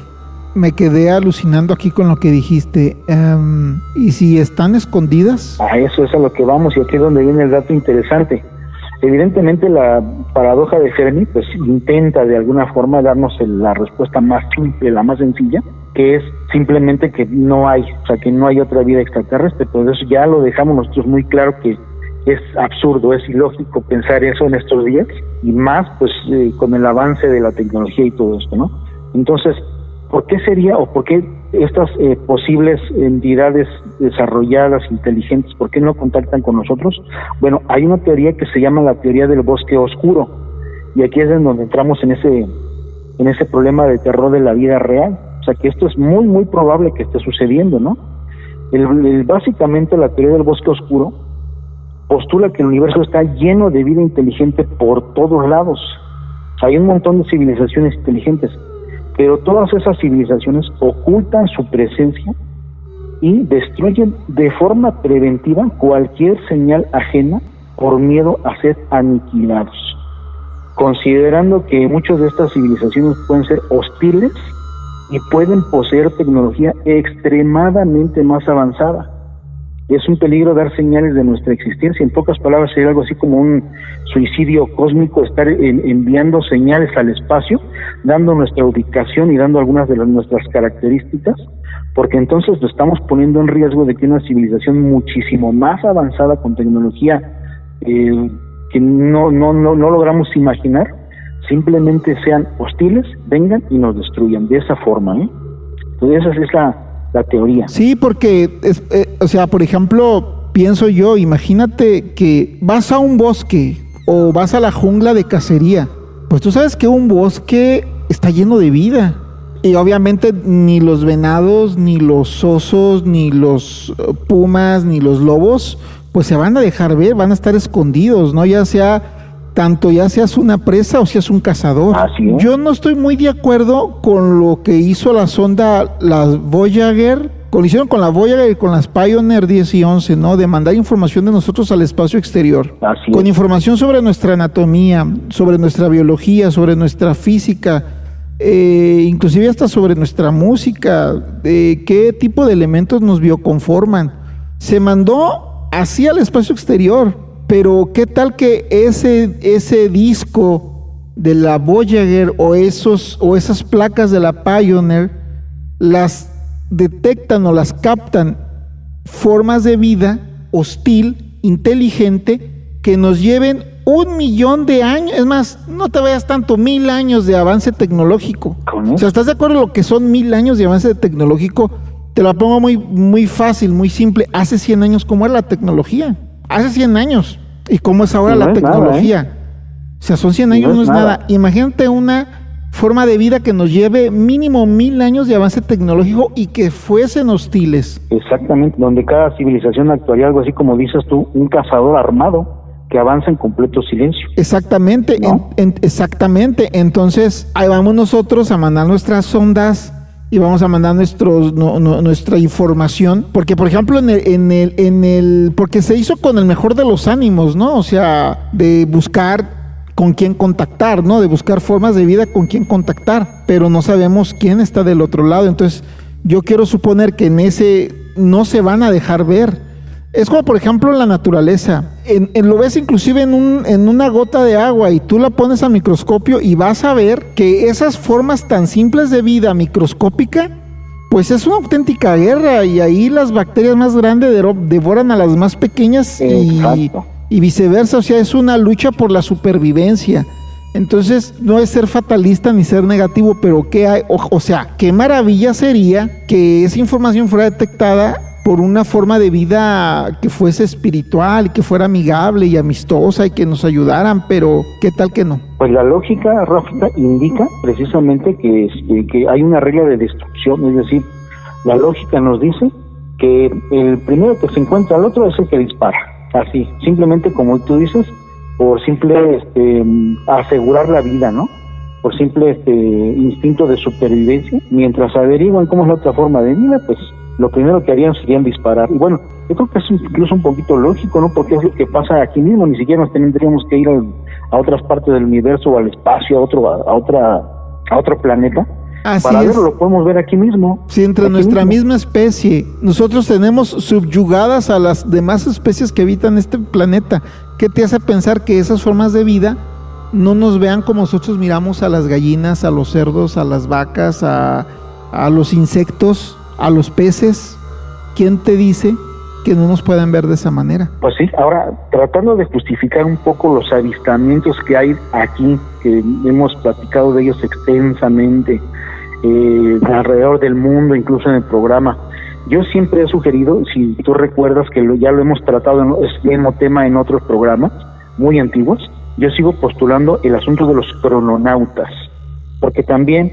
me quedé alucinando aquí con lo que dijiste. ¿Y si están escondidas? A eso es a lo que vamos, y aquí es donde viene el dato interesante. Evidentemente la paradoja de Fermi pues intenta de alguna forma darnos la respuesta más simple, la más sencilla, que es simplemente que no hay, o sea, que no hay otra vida extraterrestre. Por eso ya lo dejamos nosotros muy claro que es absurdo, es ilógico pensar eso en estos días, y más pues con el avance de la tecnología y todo esto, ¿no? Entonces, ¿por qué sería, o por qué estas posibles entidades desarrolladas, inteligentes, por qué no contactan con nosotros? Bueno, hay una teoría que se llama la teoría del bosque oscuro, y aquí es en donde entramos en ese problema de terror de la vida real. O sea, que esto es muy, muy probable que esté sucediendo, ¿no? Básicamente la teoría del bosque oscuro postula que el universo está lleno de vida inteligente por todos lados. Hay un montón de civilizaciones inteligentes, pero todas esas civilizaciones ocultan su presencia y destruyen de forma preventiva cualquier señal ajena por miedo a ser aniquilados, considerando que muchas de estas civilizaciones pueden ser hostiles y pueden poseer tecnología extremadamente más avanzada. Es un peligro dar señales de nuestra existencia. En pocas palabras, sería algo así como un suicidio cósmico, estar enviando señales al espacio, dando nuestra ubicación y dando algunas de nuestras características, porque entonces lo estamos poniendo en riesgo de que una civilización muchísimo más avanzada, con tecnología que no logramos imaginar, simplemente sean hostiles, vengan y nos destruyan de esa forma, ¿eh? Entonces esa es la teoría. Sí, porque, o sea, por ejemplo, pienso yo, imagínate que vas a un bosque o vas a la jungla de cacería. Pues tú sabes que un bosque está lleno de vida. Y obviamente ni los venados, ni los osos, ni los pumas, ni los lobos, pues se van a dejar ver, van a estar escondidos, ¿no? Ya seas una presa o seas un cazador. Así es. Yo no estoy muy de acuerdo con lo que hizo la sonda, las Voyager, colisión con la Voyager y con las Pioneer 10 y 11, ¿no? De mandar información de nosotros al espacio exterior. Así con es. Información sobre nuestra anatomía, sobre nuestra biología, sobre nuestra física, inclusive hasta sobre nuestra música, de qué tipo de elementos nos bioconforman. Se mandó así al espacio exterior. Pero ¿qué tal que ese disco de la Voyager o esas placas de la Pioneer las detectan o las captan formas de vida hostil, inteligente, que nos lleven 1,000,000 de años? Es más, no te vayas tanto, 1000 años de avance tecnológico. ¿Cómo? O sea, ¿estás de acuerdo en lo que son 1000 años de avance tecnológico? Te lo pongo muy, muy fácil, muy simple. Hace 100 años, ¿cómo era la tecnología? Hace 100 años. ¿Y cómo es ahora la tecnología? Nada, O sea, son 100 años, no es nada. Imagínate una forma de vida que nos lleve mínimo 1000 años de avance tecnológico y que fuesen hostiles. Exactamente, donde cada civilización actuaría algo así como dices tú, un cazador armado que avanza en completo silencio. Exactamente, ¿no? Exactamente. Entonces, ahí vamos nosotros a mandar nuestras sondas y vamos a mandar nuestra información, porque por ejemplo porque se hizo con el mejor de los ánimos, ¿no? O sea, de buscar con quién contactar, ¿no? De buscar formas de vida con quién contactar, pero no sabemos quién está del otro lado. Entonces, yo quiero suponer que en ese no se van a dejar ver. Es como, por ejemplo, en la naturaleza. Lo ves inclusive en una gota de agua y tú la pones a microscopio y vas a ver que esas formas tan simples de vida microscópica, pues es una auténtica guerra, y ahí las bacterias más grandes devoran a las más pequeñas y viceversa. O sea, es una lucha por la supervivencia. Entonces, no es ser fatalista ni ser negativo, pero ¿qué hay? O sea, qué maravilla sería que esa información fuera detectada por una forma de vida que fuese espiritual y que fuera amigable y amistosa y que nos ayudaran, pero ¿qué tal que no? Pues la lógica, Rafita, indica precisamente que hay una regla de destrucción, es decir, la lógica nos dice que el primero que se encuentra al otro es el que dispara, así, simplemente como tú dices, por simple asegurar la vida, ¿no? Por simple instinto de supervivencia, mientras averiguan cómo es la otra forma de vida, pues lo primero que harían sería disparar. Y bueno, yo creo que es incluso un poquito lógico, ¿no? Porque es lo que pasa aquí mismo, ni siquiera nos tendríamos que ir a otras partes del universo o al espacio, a otro planeta. Así para es. verlo, lo podemos ver aquí mismo. Sí, entre nuestra misma especie. Nosotros tenemos subyugadas a las demás especies que habitan este planeta. ¿Qué te hace pensar que esas formas de vida no nos vean como nosotros miramos a las gallinas, a los cerdos, a las vacas, a los insectos, a los peces? ¿Quién te dice que no nos puedan ver de esa manera? Pues sí, ahora tratando de justificar un poco los avistamientos que hay aquí, que hemos platicado de ellos extensamente alrededor del mundo, incluso en el programa, yo siempre he sugerido, si tú recuerdas que ya lo hemos tratado este mismo tema en otros programas muy antiguos, yo sigo postulando el asunto de los crononautas, porque también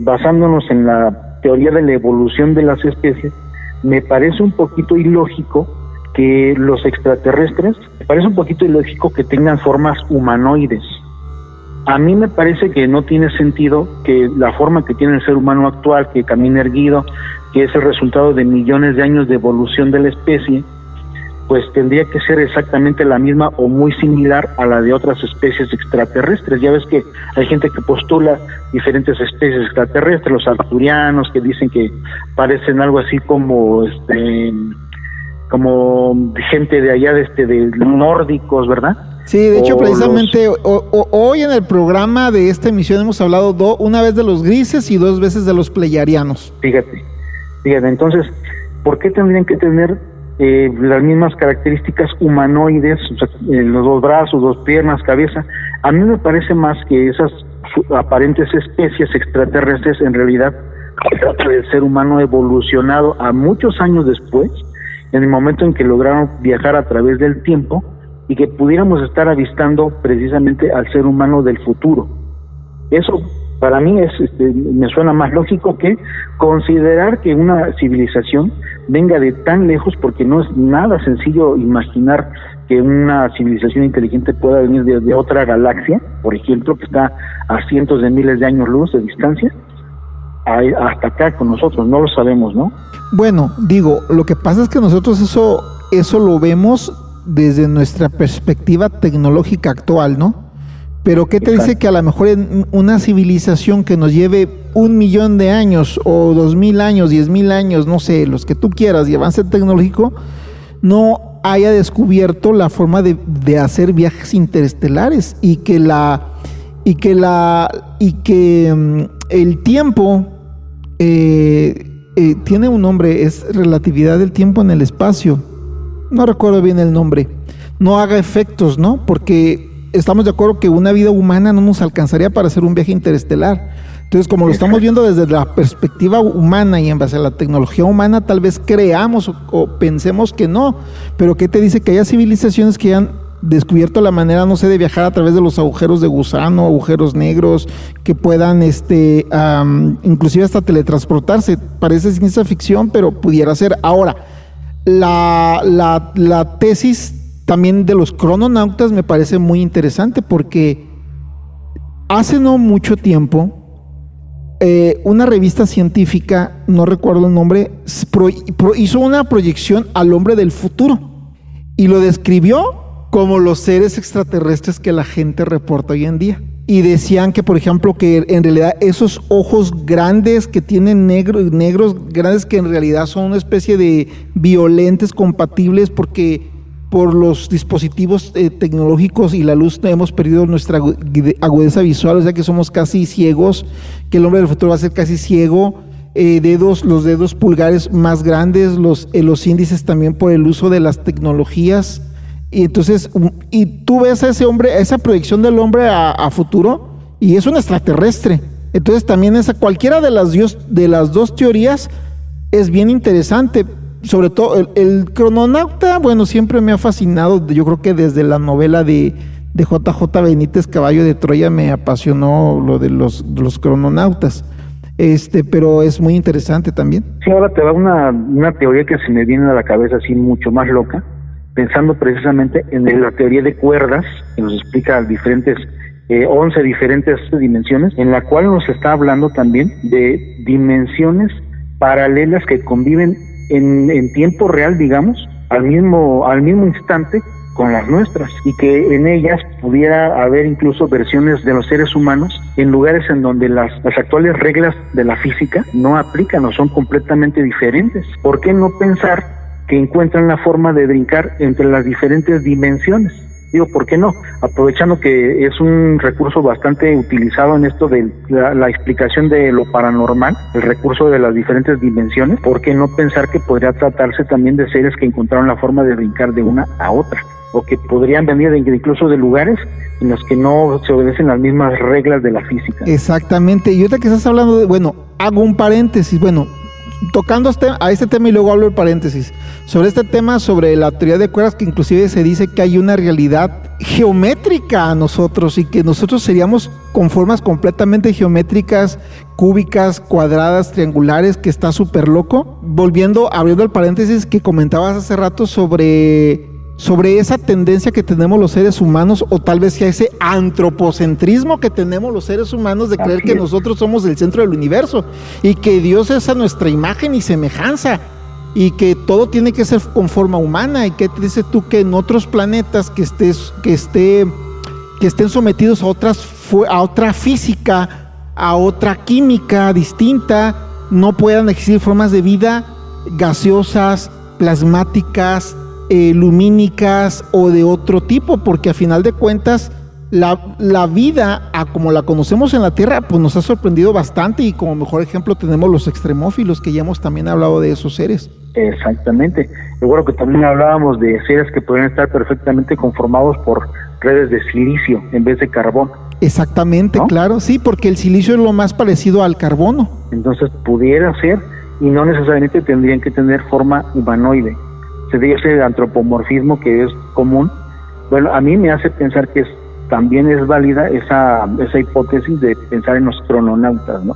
basándonos en la teoría de la evolución de las especies, me parece un poquito ilógico que los extraterrestres, me parece un poquito ilógico que tengan formas humanoides. A mí me parece que no tiene sentido que la forma que tiene el ser humano actual, que camina erguido, que es el resultado de millones de años de evolución de la especie, pues tendría que ser exactamente la misma o muy similar a la de otras especies extraterrestres. Ya ves que hay gente que postula diferentes especies extraterrestres, los arturianos, que dicen que parecen algo así como gente de allá de nórdicos, ¿verdad? Sí, de hecho, precisamente hoy en el programa de esta emisión hemos hablado una vez de los grises y 2 veces de los pleyadianos. Fíjate, entonces, ¿por qué tendrían que tener las mismas características humanoides, o sea, los 2 brazos, 2 piernas, cabeza? A mí me parece más que esas aparentes especies extraterrestres en realidad el ser humano evolucionado a muchos años después, en el momento en que lograron viajar a través del tiempo y que pudiéramos estar avistando precisamente al ser humano del futuro. Eso para mí me suena más lógico que considerar que una civilización venga de tan lejos, porque no es nada sencillo imaginar que una civilización inteligente pueda venir de otra galaxia, por ejemplo, que está a cientos de miles de años luz de distancia, hasta acá con nosotros. No lo sabemos, ¿no? Bueno, digo, lo que pasa es que nosotros eso lo vemos desde nuestra perspectiva tecnológica actual, ¿no? Pero ¿qué te dice que a lo mejor en una civilización que nos lleve 1.000.000 de años o 2.000 años, 10.000 años, no sé, los que tú quieras, y avance tecnológico, no haya descubierto la forma de hacer viajes interestelares y que el tiempo tiene un nombre, es relatividad del tiempo en el espacio. No recuerdo bien el nombre. No haga efectos, ¿no? Porque estamos de acuerdo que una vida humana no nos alcanzaría para hacer un viaje interestelar. Entonces, como lo estamos viendo desde la perspectiva humana y en base a la tecnología humana, tal vez creamos o pensemos que no. Pero ¿qué te dice que haya civilizaciones que han descubierto la manera, no sé, de viajar a través de los agujeros de gusano, agujeros negros, que puedan inclusive hasta teletransportarse? Parece ciencia ficción, pero pudiera ser. Ahora, la tesis también de los crononautas me parece muy interesante, porque hace no mucho tiempo una revista científica, no recuerdo el nombre, hizo una proyección al hombre del futuro y lo describió como los seres extraterrestres que la gente reporta hoy en día. y decían que, por ejemplo, que en realidad esos ojos grandes que tienen negros grandes, que en realidad son una especie de biolentes compatibles, porque por los dispositivos tecnológicos y la luz hemos perdido nuestra agudeza visual, o sea que somos casi ciegos, que el hombre del futuro va a ser casi ciego. Los dedos pulgares más grandes, los índices también por el uso de las tecnologías. Y entonces, y tú ves a ese hombre, a esa proyección del hombre a futuro, y es un extraterrestre. Entonces también cualquiera de las dos teorías es bien interesante. Sobre todo el crononauta, bueno, siempre me ha fascinado. Yo creo que desde la novela de JJ Benítez, Caballo de Troya, me apasionó lo de los crononautas. Pero es muy interesante también. Sí, ahora te da una teoría que se me viene a la cabeza así mucho más loca, pensando precisamente en la teoría de cuerdas, que nos explica 11 diferentes dimensiones, en la cual nos está hablando también de dimensiones paralelas que conviven en tiempo real, digamos, al mismo instante con las nuestras, y que en ellas pudiera haber incluso versiones de los seres humanos en lugares en donde las actuales reglas de la física no aplican o son completamente diferentes. ¿Por qué no pensar que encuentran la forma de brincar entre las diferentes dimensiones? Digo, ¿por qué no? Aprovechando que es un recurso bastante utilizado en esto de la explicación de lo paranormal, el recurso de las diferentes dimensiones, ¿por qué no pensar que podría tratarse también de seres que encontraron la forma de brincar de una a otra? O que podrían venir incluso de lugares en los que no se obedecen las mismas reglas de la física. Exactamente. Y ahorita que estás hablando hago un paréntesis, tocando a este tema, y luego hablo del paréntesis. Sobre este tema, sobre la teoría de cuerdas, que inclusive se dice que hay una realidad geométrica a nosotros, y que nosotros seríamos con formas completamente geométricas, cúbicas, cuadradas, triangulares, que está súper loco. Abriendo el paréntesis que comentabas hace rato sobre esa tendencia que tenemos los seres humanos, o tal vez sea ese antropocentrismo que tenemos los seres humanos de creer que nosotros somos el centro del universo y que Dios es a nuestra imagen y semejanza y que todo tiene que ser con forma humana. ¿Y qué te dices tú que en otros planetas que estén sometidos a otra física, a otra química distinta, no puedan existir formas de vida gaseosas, plasmáticas, lumínicas o de otro tipo? Porque a final de cuentas la vida como la conocemos en la Tierra pues nos ha sorprendido bastante, y como mejor ejemplo tenemos los extremófilos, que ya hemos también hablado de esos seres. Exactamente. Recuerdo que también hablábamos de seres que podrían estar perfectamente conformados por redes de silicio en vez de carbón. Exactamente, ¿no? Claro, sí, porque el silicio es lo más parecido al carbono. Entonces pudiera ser, y no necesariamente tendrían que tener forma humanoide. Se dice ese antropomorfismo que es común. Bueno, a mí me hace pensar que también es válida esa hipótesis de pensar en los crononautas, ¿no?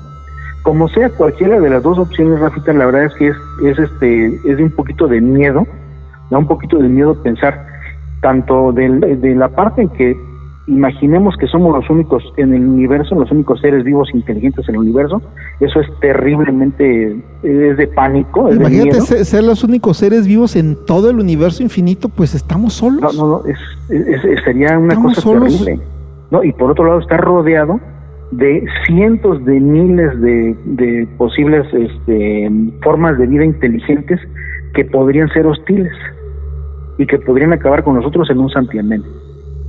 Como sea, cualquiera de las dos opciones, Rafita, la verdad es que es de un poquito de miedo, da un poquito de miedo pensar tanto de la parte en que imaginemos que somos los únicos en el universo, los únicos seres vivos inteligentes en el universo. Eso es terriblemente, es de pánico, es imagínate de miedo. Ser los únicos seres vivos en todo el universo infinito, pues estamos solos. No, sería una estamos cosa solos. terrible, ¿no? Y por otro lado está rodeado de cientos de miles de posibles formas de vida inteligentes que podrían ser hostiles y que podrían acabar con nosotros en un santiamén.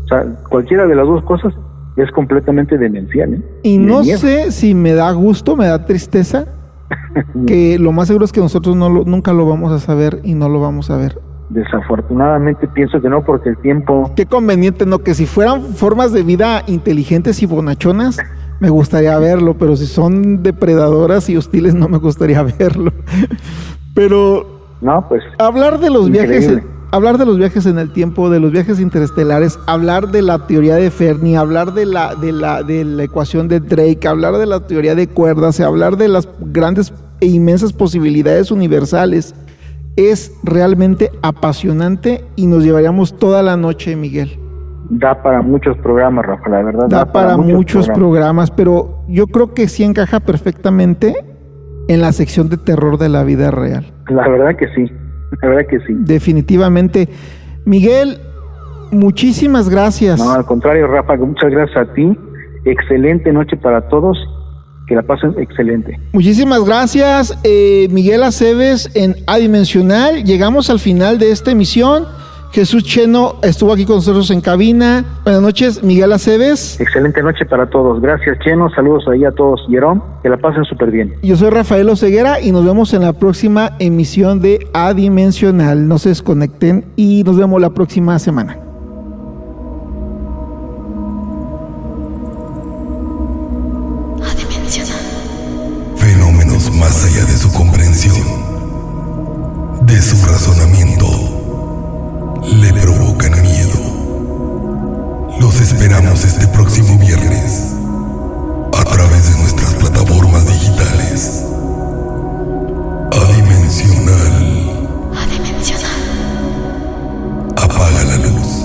O sea, cualquiera de las dos cosas es completamente demencial, ¿eh? Y no sé si me da gusto, me da tristeza, que lo más seguro es que nosotros nunca lo vamos a saber y no lo vamos a ver. Desafortunadamente pienso que no, porque el tiempo... Qué conveniente, ¿no? Que si fueran formas de vida inteligentes y bonachonas, me gustaría verlo, pero si son depredadoras y hostiles, no me gustaría verlo. Pero... No, pues... Hablar de los viajes en el tiempo, de los viajes interestelares, hablar de la teoría de Fermi, hablar de la ecuación de Drake, hablar de la teoría de cuerdas, hablar de las grandes e inmensas posibilidades universales, es realmente apasionante y nos llevaríamos toda la noche, Miguel. Da para muchos programas, Rafa, la verdad. Da para muchos programas, pero yo creo que sí encaja perfectamente en la sección de terror de la vida real. La verdad que sí. La verdad que sí. Definitivamente. Miguel, muchísimas gracias. No, al contrario, Rafa, muchas gracias a ti. excelente noche para todos, que la pasen excelente. Muchísimas gracias, Miguel Aceves en Adimensional. Llegamos al final de esta emisión. Jesús Cheno estuvo aquí con nosotros en cabina. Buenas noches, Miguel Aceves. Excelente noche para todos. Gracias, Cheno. Saludos ahí a todos. Jerón, que la pasen súper bien. Yo soy Rafael Oseguera y nos vemos en la próxima emisión de Adimensional. No se desconecten y nos vemos la próxima semana. Fenómenos más allá de su comprensión, de su razonamiento, le provocan miedo. Los esperamos este próximo viernes a través de nuestras plataformas digitales. Adimensional. Apaga la luz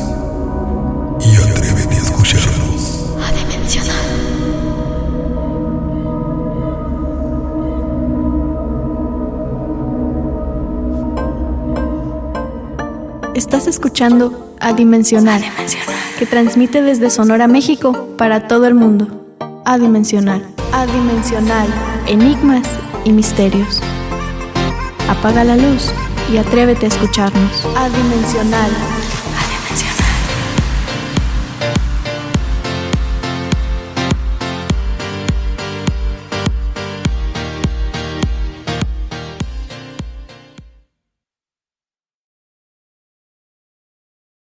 y atrévete a escucharlos. Estás escuchando Adimensional, que transmite desde Sonora, México, para todo el mundo. Adimensional, enigmas y misterios. Apaga la luz y atrévete a escucharnos. Adimensional.